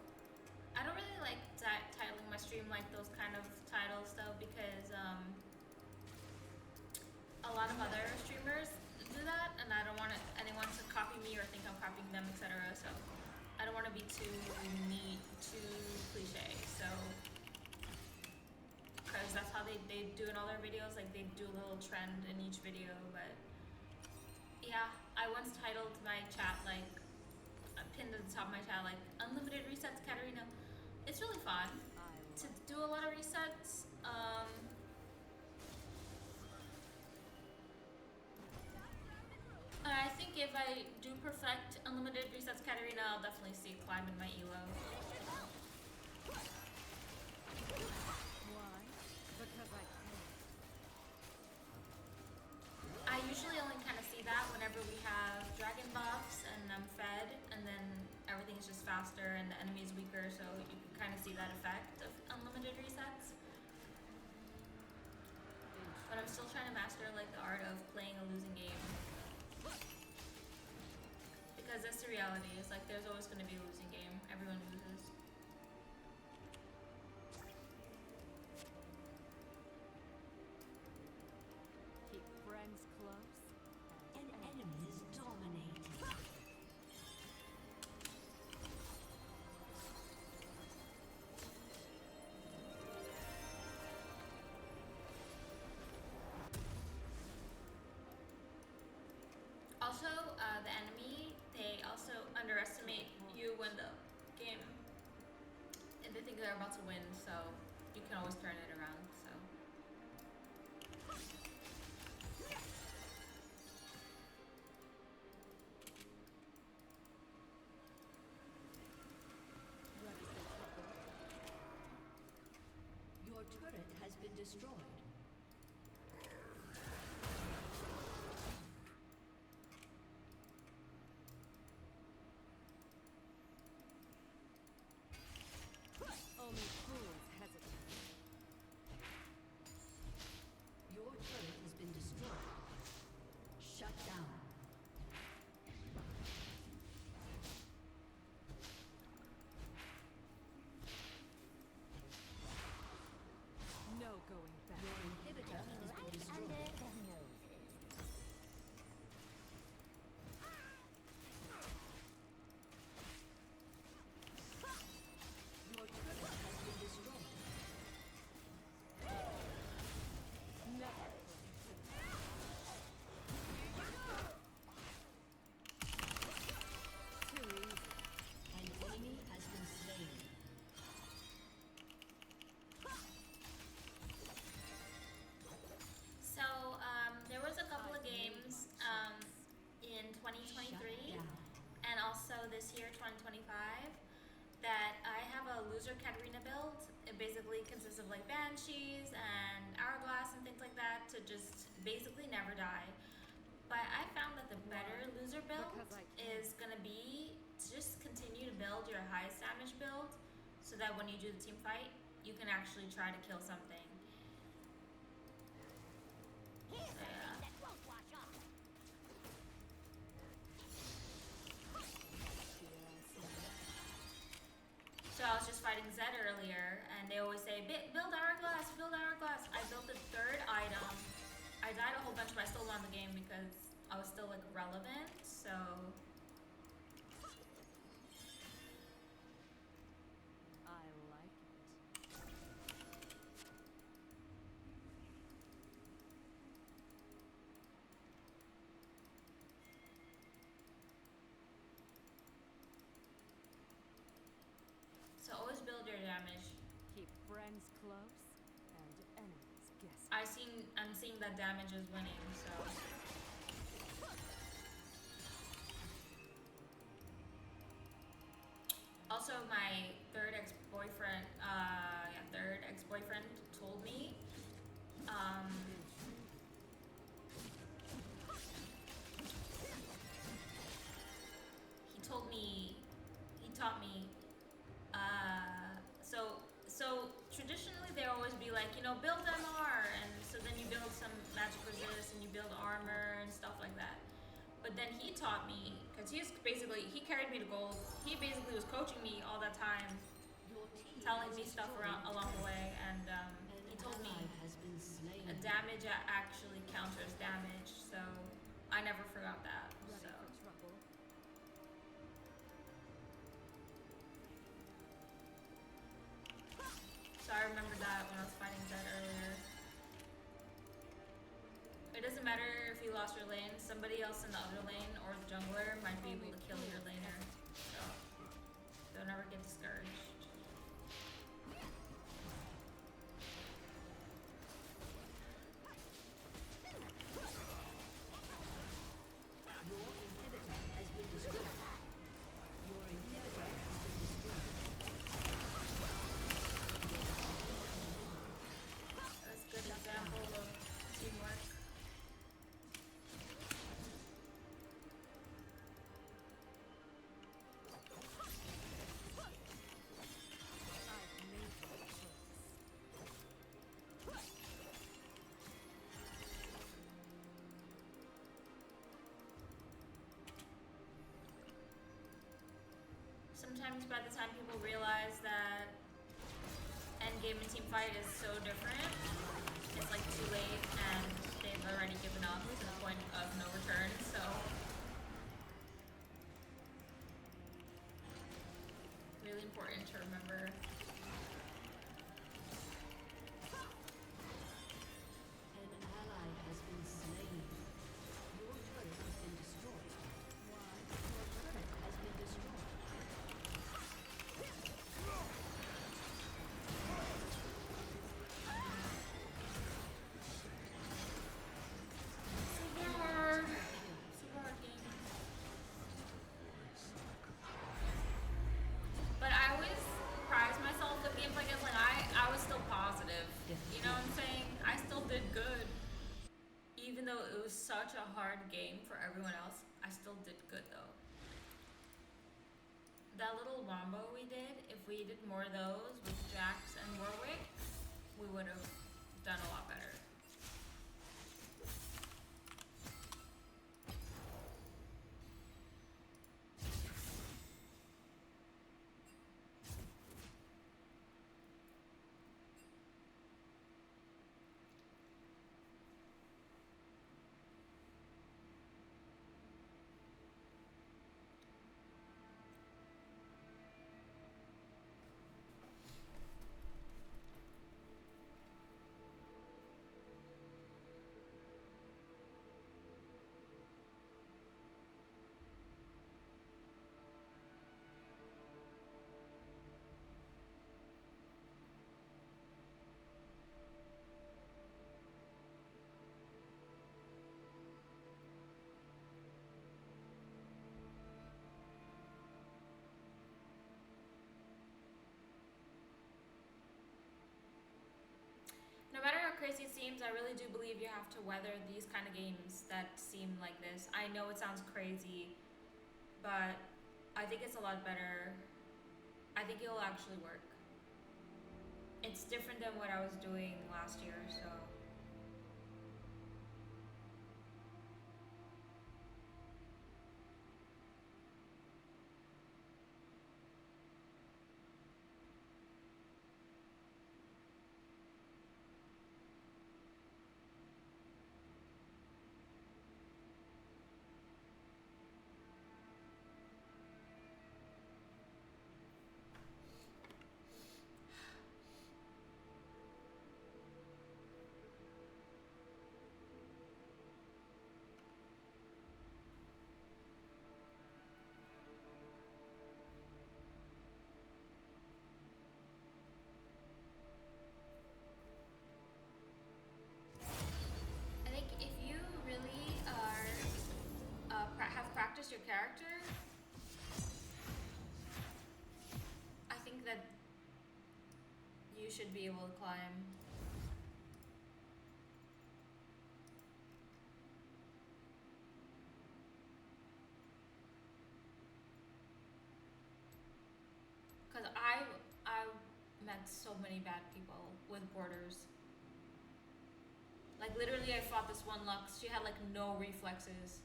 I don't really like titling my stream like those kind of titles though, because a lot of other streamers do that, and I don't want anyone to copy me or think I'm copying them, etc. So I don't want to be too neat, too cliche. So because that's how they do in all their videos, like they do a little trend in each video. But yeah, I once titled my chat like, pinned at the top of my chat like Unlimited Resets Katarina. It's really fun to do a lot of resets. I think if I do perfect Unlimited Resets Katarina, I'll definitely see a climb in my elo. Why? Because I can. I usually only kind of see that whenever we have dragon buffs and I'm fed, and then everything's just faster and the enemy is weaker, so you can kind of see that effect of unlimited resets. But I'm still trying to master like the art of playing a losing game. Because that's the reality, it's like there's always going to be a losing game. Everyone loses. Keep friends close. An enemy is dominating. underestimate you when the game, and they think they're about to win, so you can always turn it around, so. Your turret has been destroyed. Only fools hesitate. Your turret has been destroyed. Shut down. No going back. Your inhibitor has been destroyed. Your turret has been destroyed. Never. Too easy. An enemy has been slain. So, there was a couple of games in 2023 and also this year, 2025, that I have a loser Katarina build. It basically consists of like banshees and hourglass and things like that to just basically never die. But I found that the better loser build Because I can. is gonna be to just continue to build your highest damage build so that when you do the team fight, you can actually try to kill something. So, yeah. So I was just fighting Zed earlier, and they always say, build hourglass, build hourglass. I built the third item. I died a whole bunch, but I still won the game because I was still like relevant, so. I like it. So always build your damage. Keep friends close and enemies guessing. I'm seeing that damage is winning, so. Also, my third ex-boyfriend told me, he taught me, so traditionally they always be like, you know, build MR, and so then you build some magic resist and you build armor and stuff like that. But then he taught me, because he carried me to gold. He basically was coaching me all that time, Your team telling has me stuff destroyed along the way, and An he told me ally has been slain. damage actually counters damage, so I never forgot that. Ready So for trouble. so I remember that when I was fighting Zed earlier. It doesn't matter if you lost your lane, somebody else in the other lane or the jungler might be able to kill your laner. So don't ever get discouraged. Your inhibitor has been destroyed. Your inhibitor has been destroyed. That's a good example of teamwork. I've made my choice. Sometimes by the time people realize that endgame and teamfight is so different, it's like too late and they've already given up to the point of no return, so. Really important to remember. An ally has been slain. Your turret has been destroyed. Your turret has been destroyed. it was such a hard game for everyone else, I still did good though. That little wombo we did, if we did more of those with Jax and Warwick, we would have done a lot better. No matter how crazy it seems, I really do believe you have to weather these kind of games that seem like this. I know it sounds crazy, but I think it's a lot better. I think it'll actually work. It's different than what I was doing last year, so. I think if you really are have practiced your character, I think that you should be able to climb. Cause I met so many bad people with borders. Like literally I fought this one Lux, she had like no reflexes.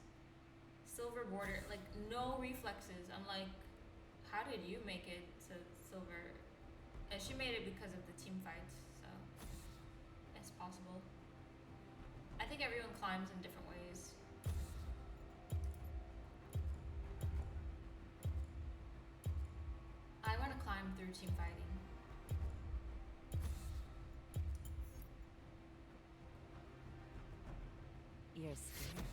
Silver border, like no reflexes. I'm like, how did you make it to silver? And she made it because of the team fights, so it's possible. I think everyone climbs in different ways. I want to climb through team fighting. You're scared.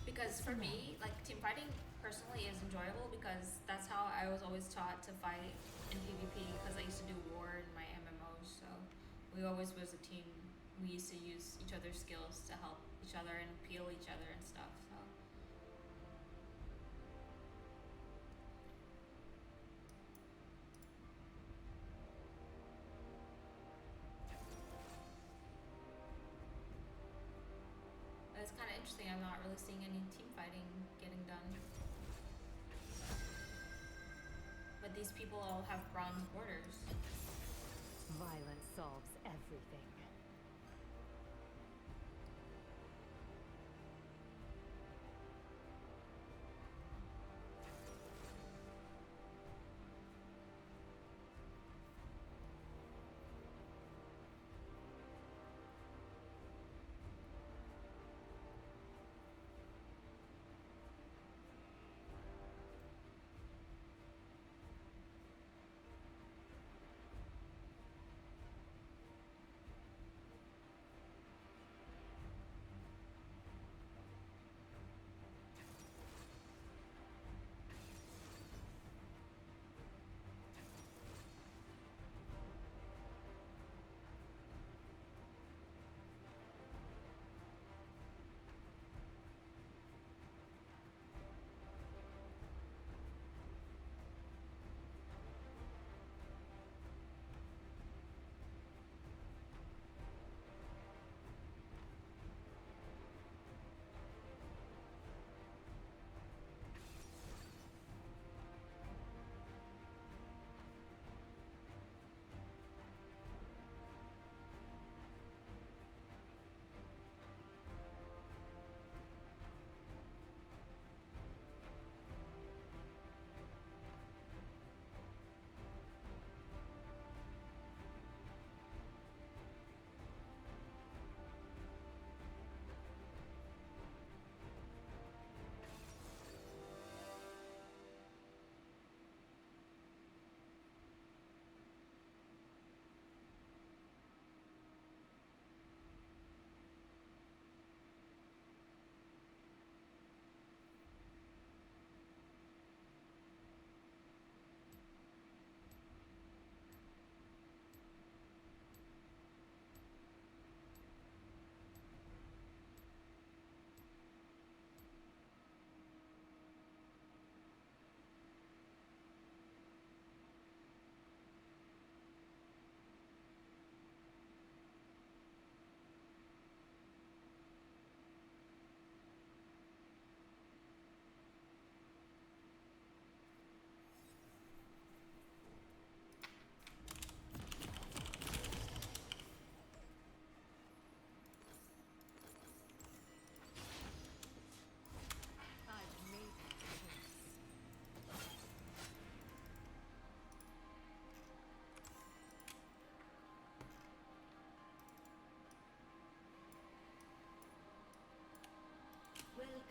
Because for me, like team fighting personally is enjoyable because that's how I was always taught to fight in PvP because I used to do war in my MMOs, so we always was a team. We used to use each other's skills to help each other and peel each other and stuff, so. It's kind of interesting, I'm not really seeing any team fighting getting done. But these people all have bronze borders. Violence solves everything.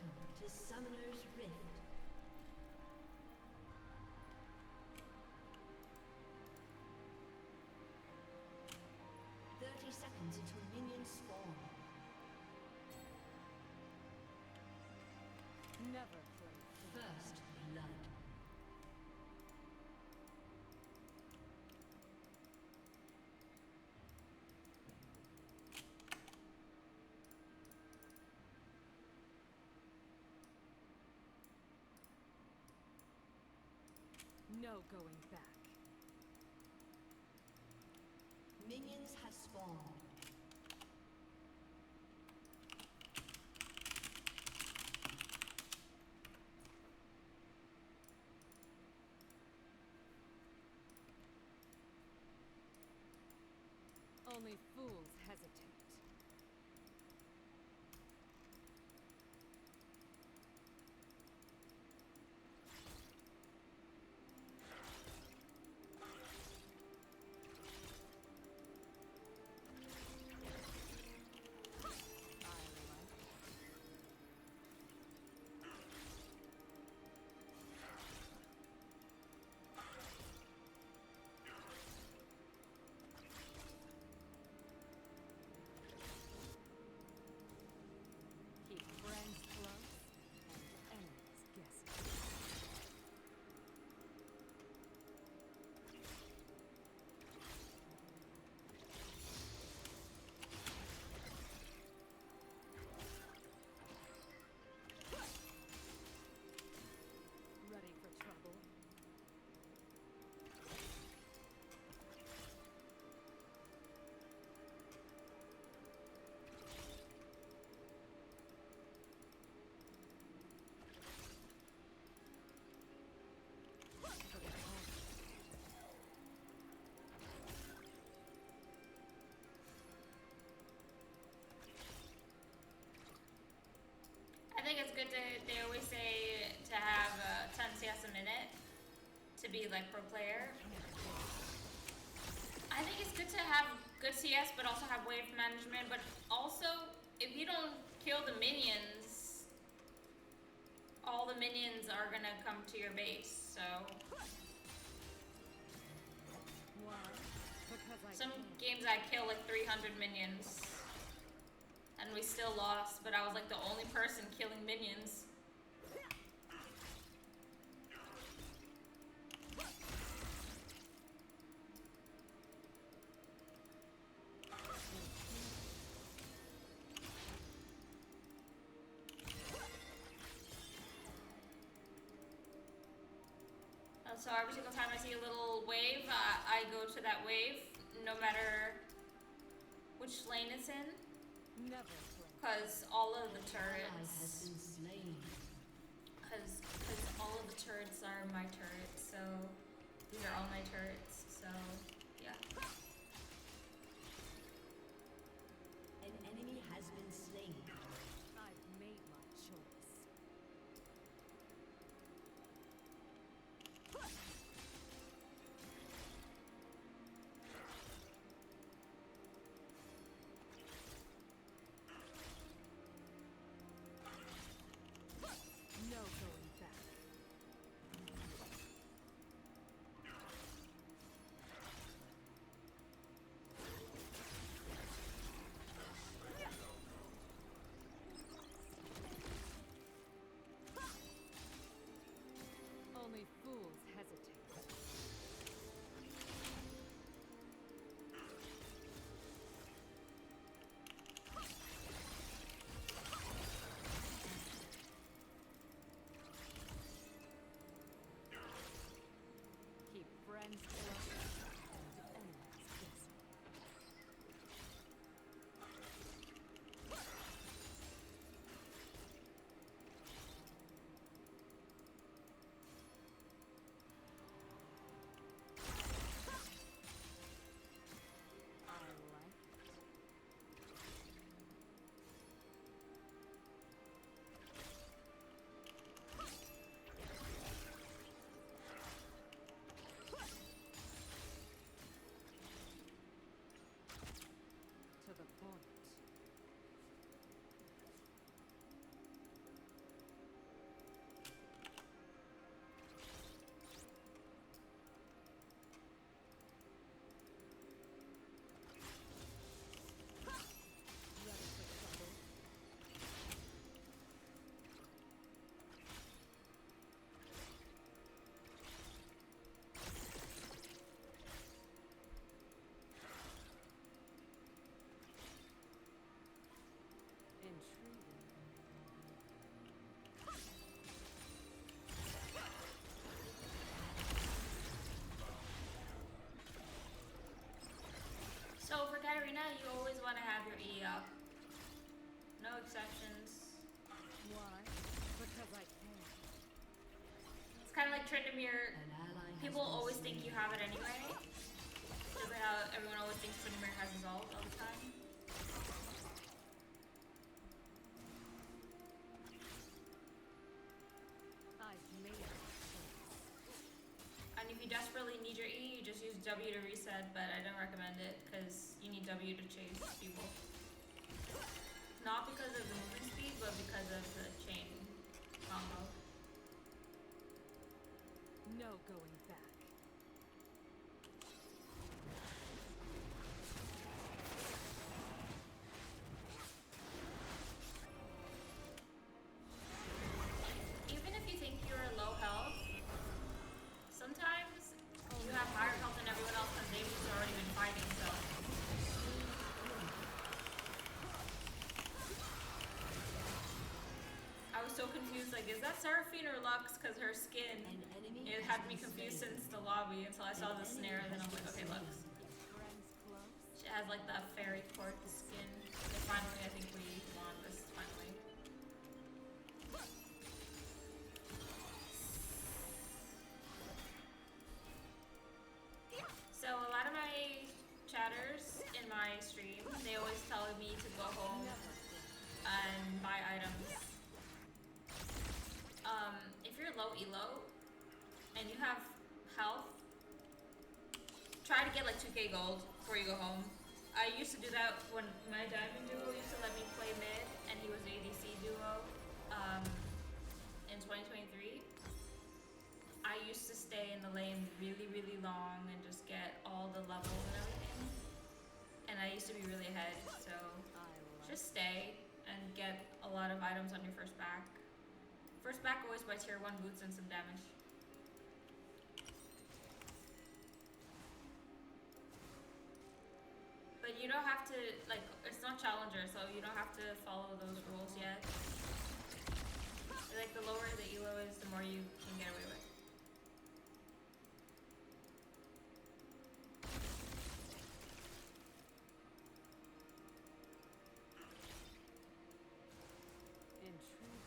Welcome to Summoner's Rift. Seconds until minions spawn. Never play. First blood. No going back. Minions have spawned. Only fools hesitate. Keep friends close and enemies guessing. Ready for trouble? I think it's good to, they always say to have 10 CS a minute to be like pro player. I think it's good to have good CS but also have wave management, but also if you don't kill the minions, all the minions are gonna come to your base, so. Why? Because Some games I kill like 300 minions. And we still lost, but I was like the only person killing minions. So every single time I see a little wave, I go to that wave, no matter which lane it's in. never play. Because all of the Ally has turrets, been slain. because all of the turrets are my turrets, so these are all my turrets, so yeah. An enemy has been slain. I've made my choice. No going back. Tryndamere, An ally has people been always think slain. you have it anyway. Isn't how everyone always thinks Tryndamere has his ult all the time? I've made a choice. And if you desperately need your E, you just use W to reset, but I don't recommend it because you need W to chase people. Not because of the movement speed, but because of the chain combo. No going back. Even if you think you're low health, sometimes you have higher health than everyone else because they've just already been fighting, so. I was so confused, like, is that Seraphine or Lux? Because her skin, An enemy it has had me been confused slain. since the lobby until I saw the snare, and then I'm like, okay, Lux. Friends close. She has like that fairy court skin. Okay, finally, I think we want this finally. So a lot of my chatters in my stream, they always tell me to go home and buy items. If you're low elo and you have health, try to get like 2k gold before you go home. I used to do that when my diamond duo used to let me play mid, and he was the ADC duo in 2023. I used to stay in the lane really, really long and just get all the levels and everything. And I used to be really ahead, so just stay and get a lot of items on your first back. First back always by tier 1 boots and some damage. But you don't have to, like, it's not challenger, so you don't have to follow those rules yet. Like, the lower the elo is, the more you can get away with. Intriguing.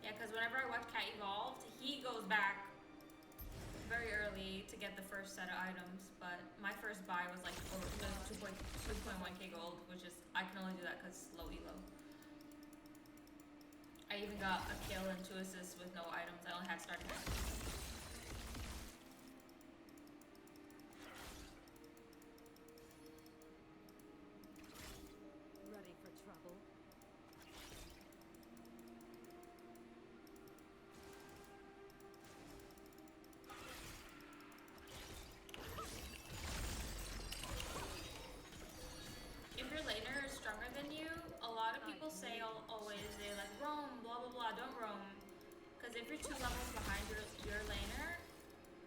Yeah, because whenever I watch Cat Evolved, he goes back very early to get the first set of items, but my first buy was like over 2.1k gold, which is, I can only do that because low elo. I even got a kill and 2 assists with no items. I only had starting items. Ready for trouble? If your laner is stronger than you, a lot of people say always, they like, roam, blah blah blah, don't roam. Because if you're 2 levels behind your laner,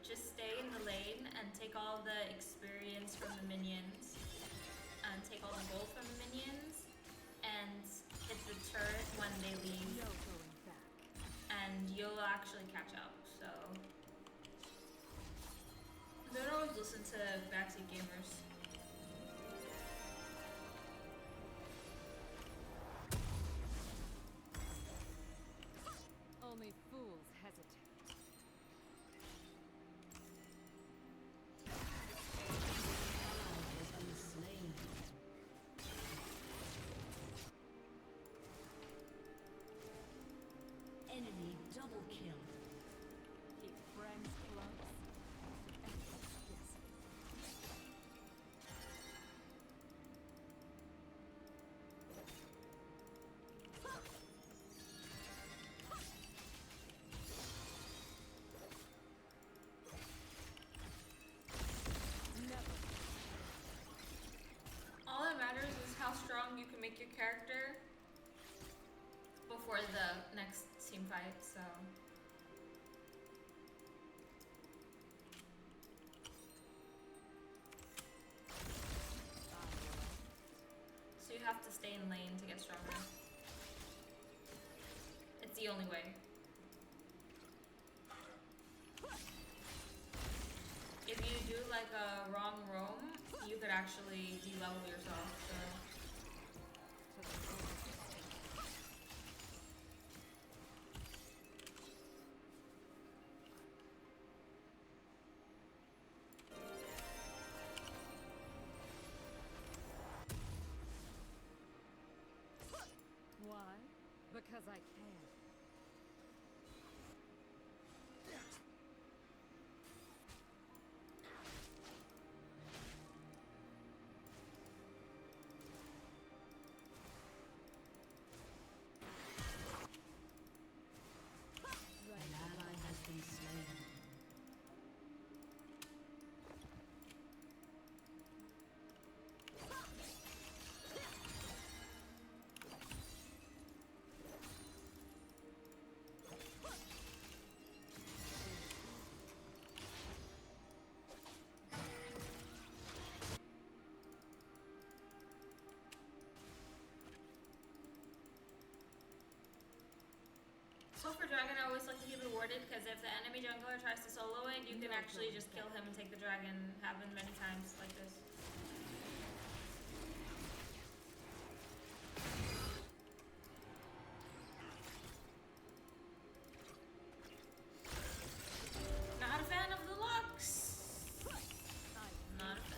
just stay in the lane and take all the experience from the minions. And take all the gold from the minions. And hit the turret when they leave. No going back. And you'll actually catch up, so. Don't always listen to backseat gamers. Only fools hesitate. Ally has been slain. Enemy double kill. Keep friends close. Enemies guessing. Never. All that matters is how strong you can make your character before the next team fight, so. So you have to stay in lane to get stronger. It's the only way. If you do like a wrong roam, you could actually de-level yourself, so. Why? Because I can. An ally has been slain. So for dragon, I always like to keep it warded because if the enemy jungler tries to solo it, you can actually just kill him and take the dragon. Happened many times like this. Not a fan of the Lux. Not a fan.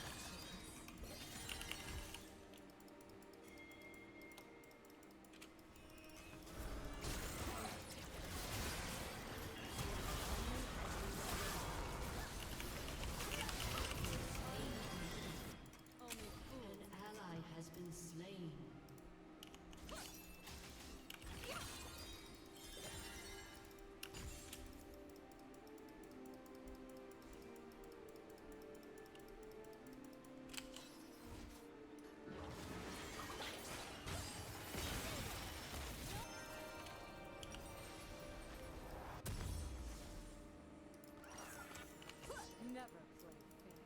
Only fools. An ally has been slain. Never play fair.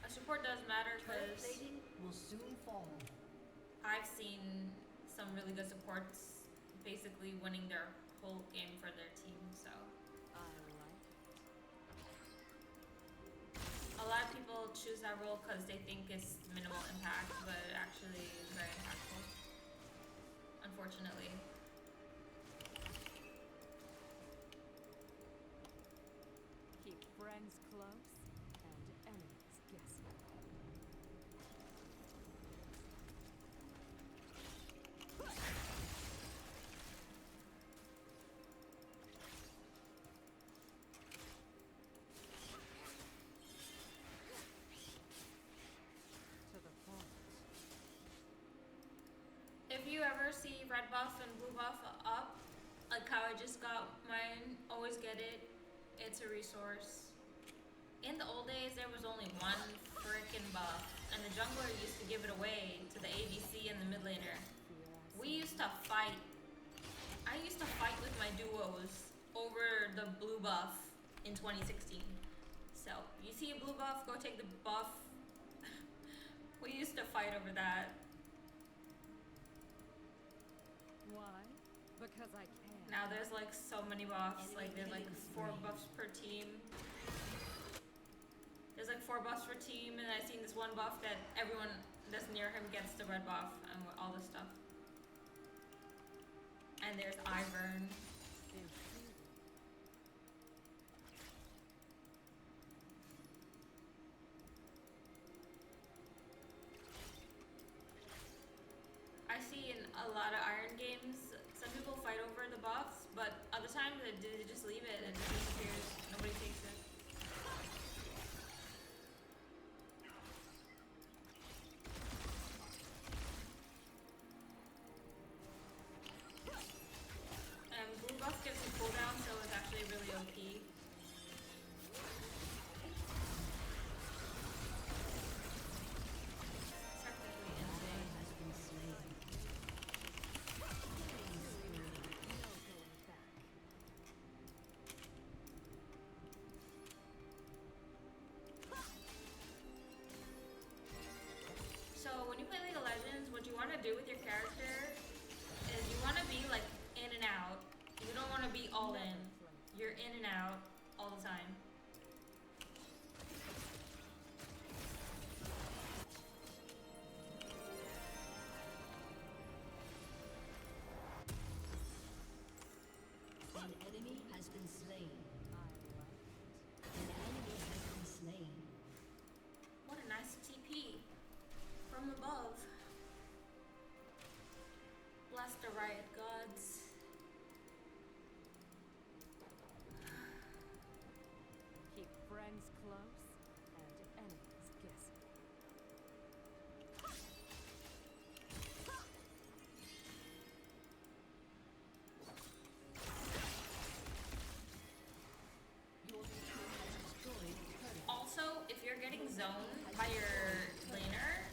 A support does matter Turret because plating will soon fall. I've seen some really good supports basically winning their whole game for their team, so. I like it. A lot of people choose that role because they think it's minimal impact, but it actually is very impactful. Unfortunately. Keep friends close and enemies guessing. To the point. If you ever see red buff and blue buff up, like how I just got mine, always get it. It's a resource. In the old days, there was only one frickin' buff, and the jungler used to give it away to the ADC and the mid laner. We used to fight. I used to fight with my duos over the blue buff in 2016. So, you see a blue buff, go take the buff. We used to fight over that. Why? Because I can. Now there's like so many buffs, like there's like 4 buffs per team. There's like 4 buffs per team, and I've seen this one buff that everyone that's near him gets the red buff and all this stuff. And there's Ivern. Intriguing. I see in a lot of Iron games, some people fight over the buffs, but other times they just leave it and it just disappears. Nobody takes it. And blue buff gives you cooldown, so it's actually really OP. Technically insane. Has been slain. No going back. So when you play League of Legends, what you want to do with your character is you want to be like in and out. You don't want to be all in. You're in and out all the time. above. Bless the riot gods. Keep friends close and enemies guessing. Your team has destroyed turret. Also, if you're getting zoned by your laner,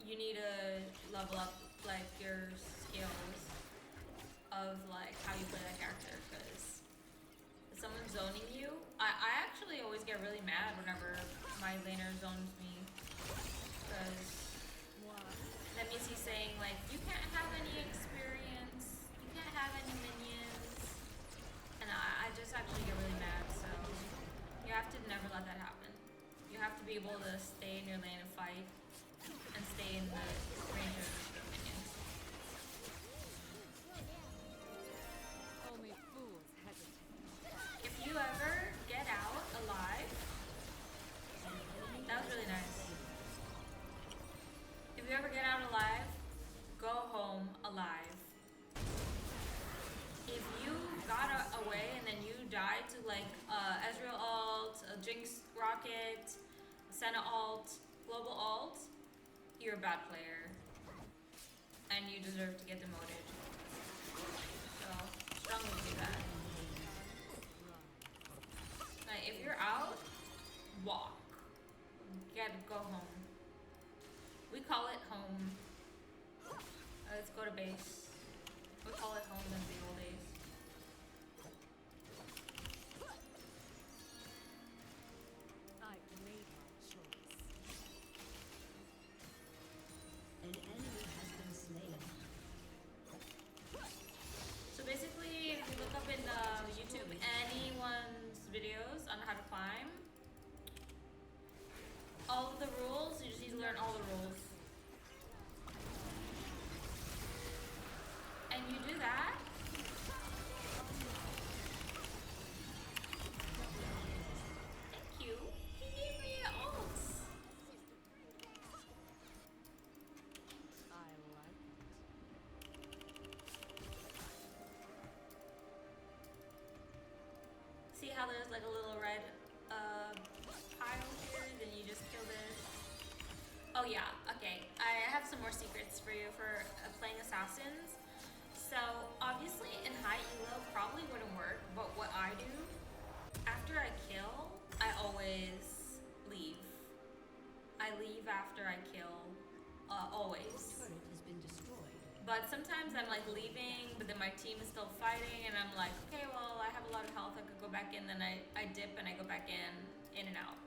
you need to level up like your skills of like how you play that character, because if someone's zoning you, I actually always get really mad whenever my laner zones me, because that means he's saying like, you can't have any experience, you can't have any minions, and I just actually get really mad. So you have to never let that happen. You have to be able to stay in your lane and fight and stay in the range of the minions. Only fools hesitate. If you ever get out alive, that was really nice. If you ever get out alive, go home alive. If you got away and then you died to like Ezreal ult, a Jinx rocket, Senna ult, global ult, you're a bad player. And you deserve to get demoted. So, strongly do that. Like, if you're out, walk. Go home. We call it home. Let's go to base. We call it home in the old days. I've made my choice. An enemy has been slain. So basically, if you look up in YouTube anyone's videos on how to climb, all of the rules, you just need to learn all the rules. And you do that. Thank you. He gave me ults. I like it. See how there's like a little red pile here, then you just kill this. Oh yeah, okay. I have some more secrets for you for playing assassins. So obviously in high elo probably wouldn't work, but what I do, after I kill, I always leave. I leave after I kill, always. Turret has been destroyed. But sometimes I'm like leaving, but then my team is still fighting, and I'm like, okay, well, I have a lot of health, I could go back in, then I dip and I go back in and out.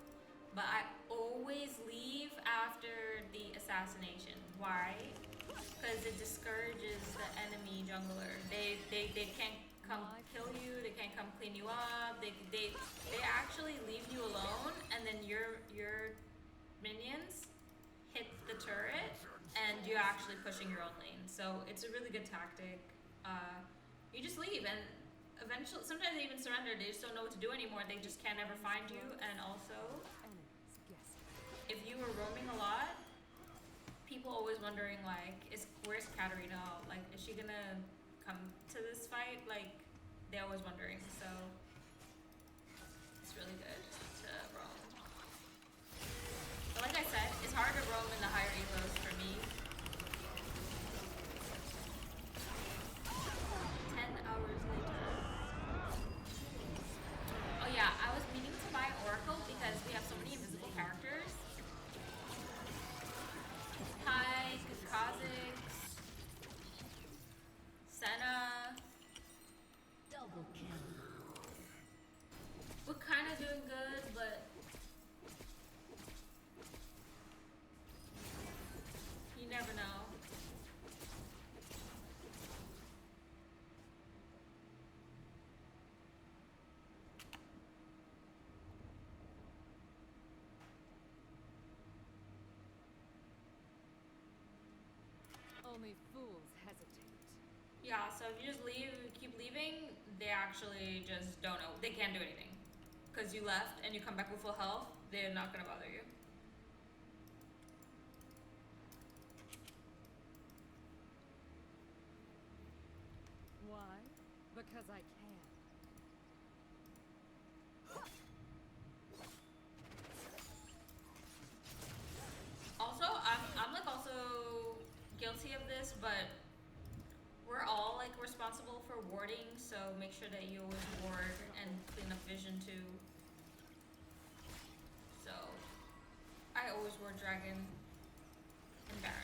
But I always leave after the assassination. Why? Because it discourages the enemy jungler. They can't come kill you, they can't come clean you up, they actually leave you alone, and then your minions hit the turret, and you're actually pushing your own lane. So it's a really good tactic. You just leave, and eventually, sometimes they even surrender. They just don't know what to do anymore. They just can't ever find you. And also, Enemies guessing. if you were roaming a lot, people always wondering like, where's Katarina? Like, is she gonna come to this fight? Like, they're always wondering. So it's really good to roam. But like I said, it's hard to roam in the higher elos for me. 10 hours later. Oh yeah, I was meaning to buy Oracle because we have so many invisible characters. Hi, Kha'Zix, Senna. Double kill. We're kind of doing good, but you never know. Only fools hesitate. Yeah, so if you just keep leaving, they actually just don't know. They can't do anything. Because you left and you come back with full health, they're not going to bother you. make sure that you always ward and clean up vision too. So I always ward dragon and baron.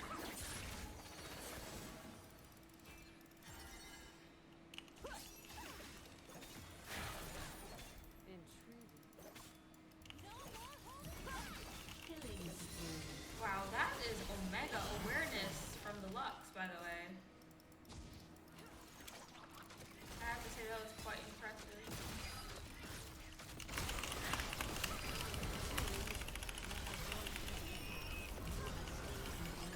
Wow, that is Omega awareness from the Lux, by the way. I have to say that was quite impressive.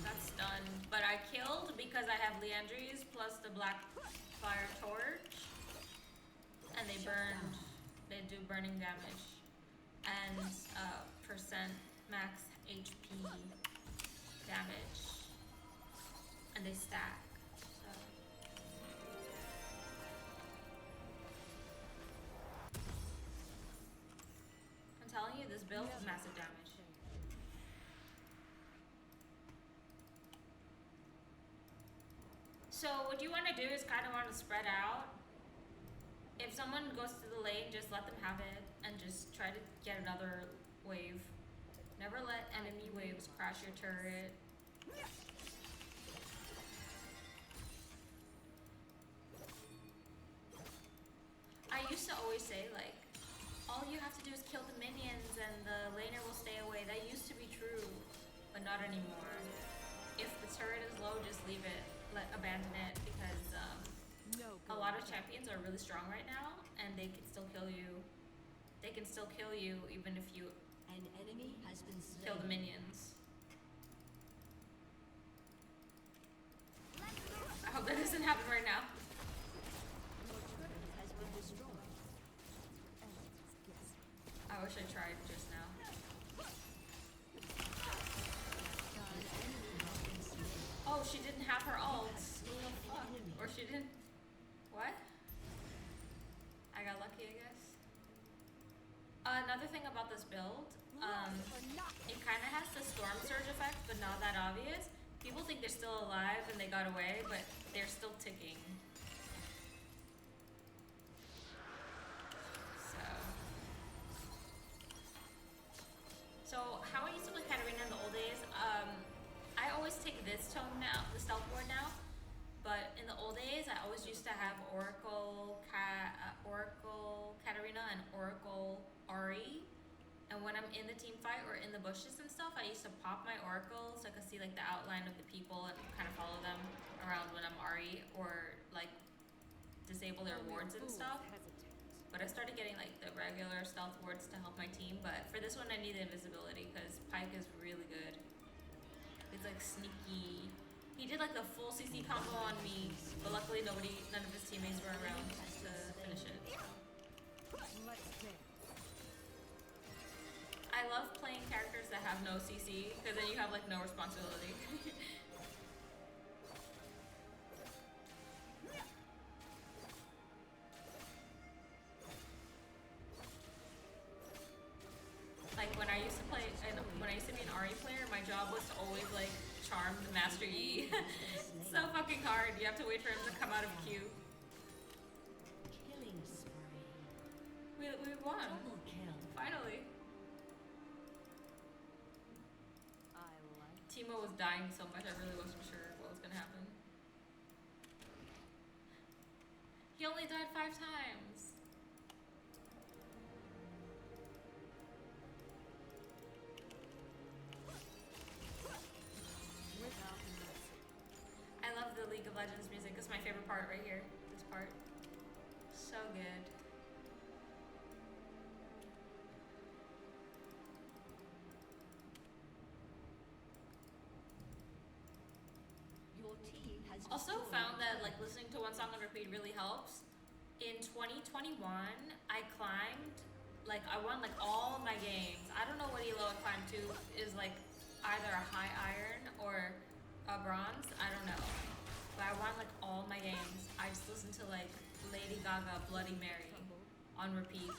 That's stunned, but I killed because I have Leandries plus the black fire torch, and they burned. They do burning damage and percent max HP damage, and they stack. So. I'm telling you, this build is massive damage. So what you want to do is kind of want to spread out. If someone goes to the lane, just let them have it and just try to get another wave. Never let enemy waves crash your turret. I used to always say, like, all you have to do is kill the minions and the laner will stay away. That used to be true, but not anymore. If the turret is low, just leave it, abandon it, because a lot of champions are really strong right now, and they can still kill you. They can still kill you even if you An enemy has been slain. kill the minions. I hope that doesn't happen right now. Your turret has been destroyed. I wish I tried just now. Oh, she didn't have her ult. Or she didn't. What? I got lucky, I guess. Another thing about this build, it kind of has the storm surge effect, but not that obvious. People think they're still alive and they got away, but they're still ticking. So how I used to play Katarina in the old days, I always take this tone now, the stealth board now. But in the old days, I always used to have Oracle Katarina and Oracle Ari. And when I'm in the team fight or in the bushes and stuff, I used to pop my Oracle so I could see like the outline of the people and kind of follow them around when I'm Ari, or like disable their wards and stuff. But I started getting like the regular stealth wards to help my team. But for this one, I need invisibility because Pyke is really good. It's like sneaky. He did like the full CC combo on me, but luckily none of his teammates were around to finish it. I love playing characters that have no CC, because then you have like no responsibility. Like when I used to play, when I used to be an Ari player, my job was to always like charm the Master Yi. So fucking hard. You have to wait for him to come out of queue. Killing spree. We won. Double kill. Finally. Timo was dying so much, I really wasn't sure what was gonna happen. He only died 5 times. I love the League of Legends music. It's my favorite part right here. This part. So good. Your team has Also destroyed found that a like turret. listening to one song on repeat really helps. In 2021, I climbed, like I won like all my games. I don't know what elo I climbed to is, like either a high iron or a bronze, I don't know. But I won like all my games. I just listened to like Lady Gaga, Bloody Mary on repeat.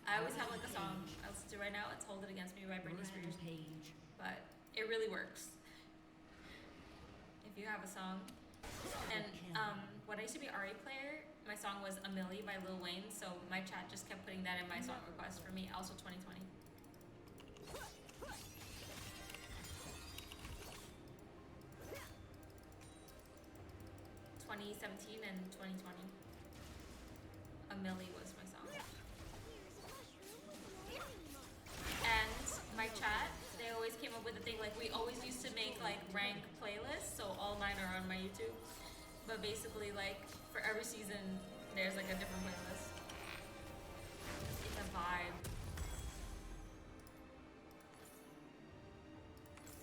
I always have like a song I listen to right now. It's Hold It Against Me by Britney Spears. Rampage. But it really works. If you have a song. And when I used to be Ari player, my song was A Milli by Lil Wayne, so my chat just kept putting that in my song request for me, also 2020. 2017 and 2020. A Milli was my song. And my chat, they always came up with a thing, like we always used to make like rank playlists, so all mine are on my YouTube. But basically like for every season, there's like a different playlist. It's a vibe.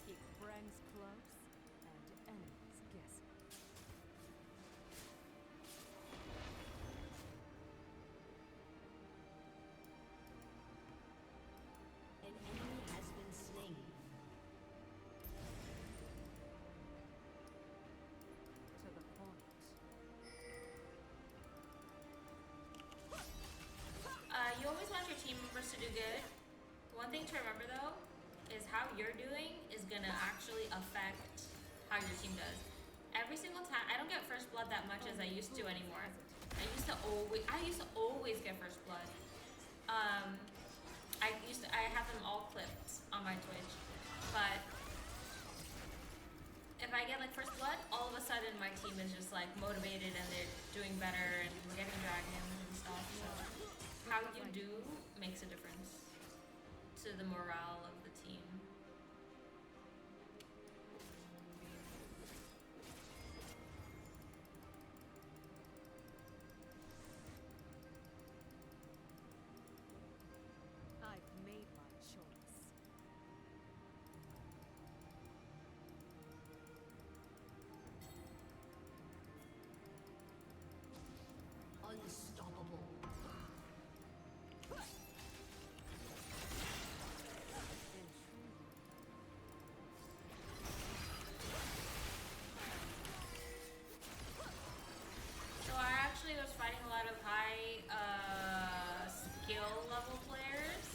Keep friends close and enemies guessing. An enemy has been slain. To the point. You always want your team members to do good. One thing to remember though is how you're doing is gonna actually affect how your team does. Every single time, I don't get first blood that much as I used to anymore. I used to always get first blood. I have them all clipped on my Twitch, but if I get like first blood, all of a sudden my team is just like motivated and they're doing better and we're getting dragons and stuff. So how you do makes a difference to the morale of the team. I've made my choice. Unstoppable. So I actually was fighting a lot of high skill level players.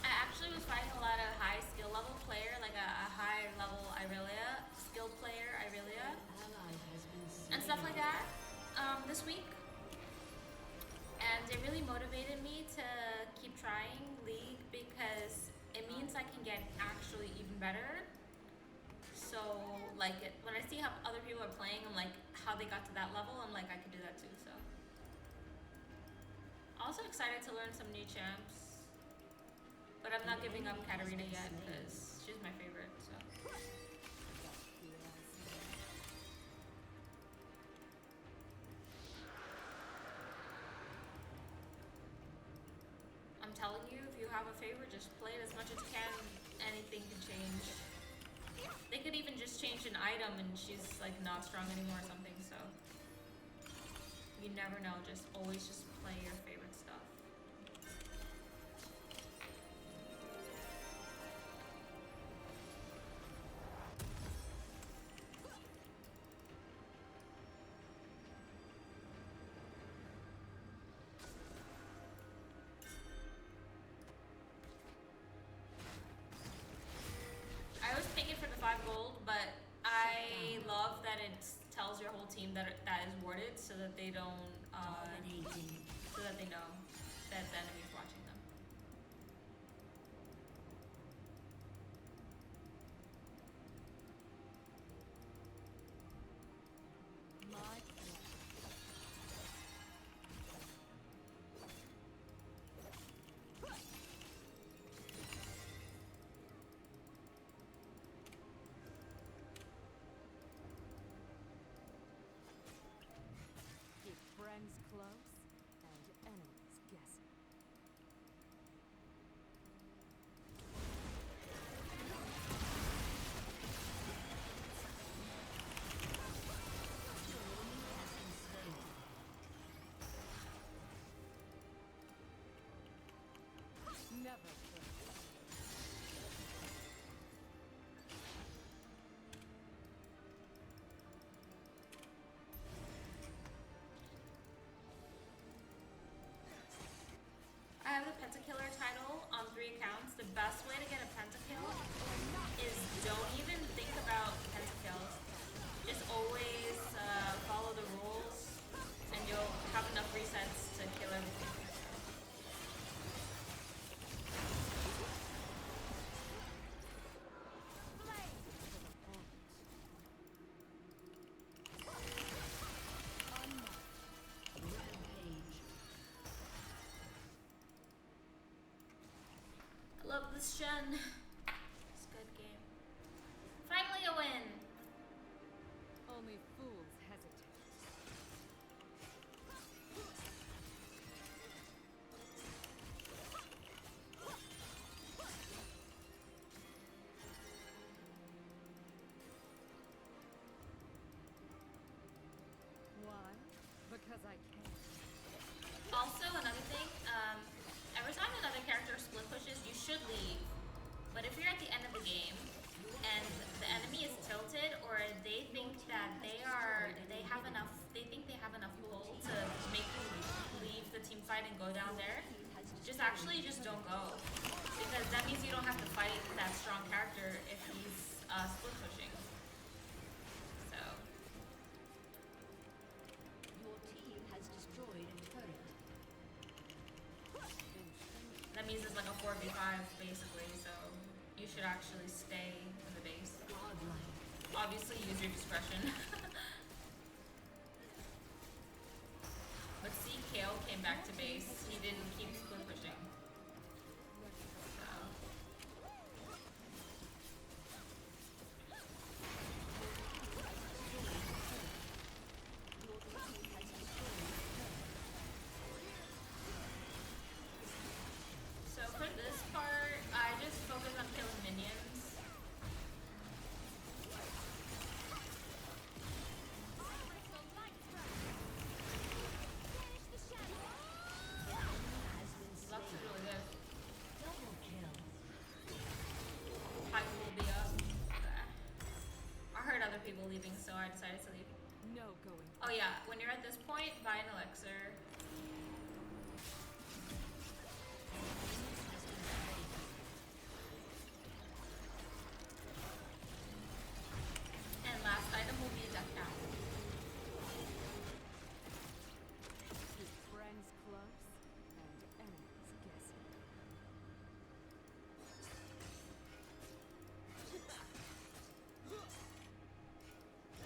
I actually was fighting a lot of high skill level player, like a high level Irelia, skilled player Irelia, Ally has been slain. and stuff like that this week. And it really motivated me to keep trying League because it means I can get actually even better. So like when I see how other people are playing and like how they got to that level, I'm like I could do that too. So also excited to learn some new champs, but I'm not giving up Katarina yet because she's my favorite. So I'm telling you, if you have a favorite, just play it as much as you can. Anything can change. They could even just change an item and she's like not strong anymore or something, so you never know. Just always just play your favorite stuff. I always pick it for the 5 gold, but I love that it tells your whole team that that is warded, so that they don't, Dominating. so that they know that the enemy's watching them. My plan. Keep friends close and enemies guessing. Never quit. I have the Pentakiller title on 3 accounts. The best way to get a Pentakill is don't even think about Pentakill. everything. I love this gen. It's a good game. Finally a win! Only fools hesitate. Why? Because I can. Also, another thing, every time another character split pushes, you should leave. But if you're at the end of the game and the enemy is tilted, or they think that they have enough pull to make you leave the team fight and go down there, just don't go. Because that means you don't have to fight that strong character if he's split pushing. So. Your team has destroyed a turret. That means it's like a 4v5 basically, so you should actually stay in the base. Godlike. Obviously use your discretion. But see, Kale came back to base. He didn't keep split pushing. So. So for this part, I just focus on killing minions. Lux is really good. Double kill. Hype will be up. I heard other people leaving, so I decided to leave. No going. Oh yeah, when you're at this point, buy an elixir. And last item will be a death cap. Keep friends close and enemies guessing.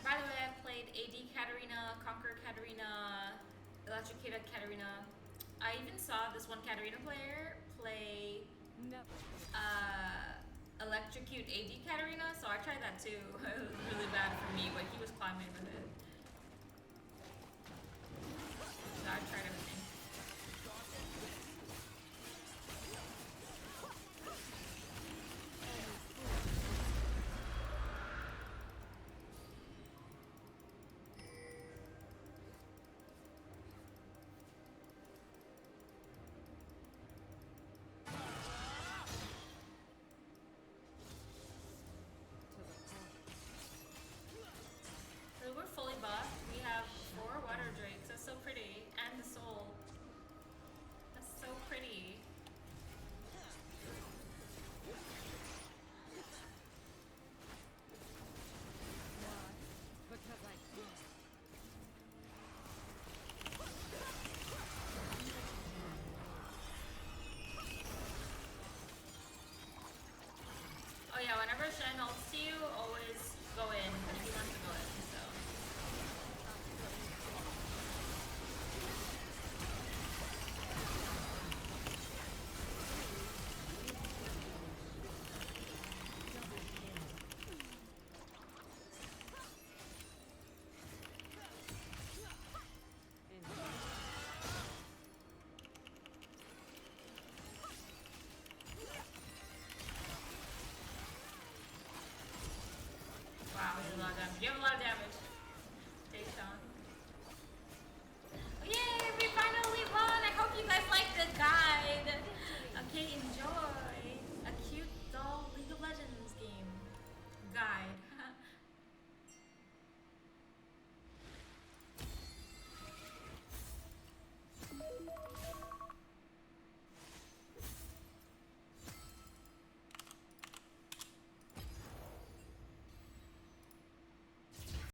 By the way, I've played AD Katarina, Conquer Katarina, Electrocuted Katarina. I even saw this one Katarina player play Never. Electrocute AD Katarina, so I tried that too. It was really bad for me, but he was climbing with it. So I tried everything. So we're fully buffed. We have 4 water drakes. That's so pretty. And the soul. That's so pretty. Why? Because I can. Oh yeah, whenever Shen ults you, always go in if he wants to go in, so. Wow, you have a lot of damage. You have a lot of damage. Take Sean. Yay, we finally won! I hope you guys liked the guide. Okay,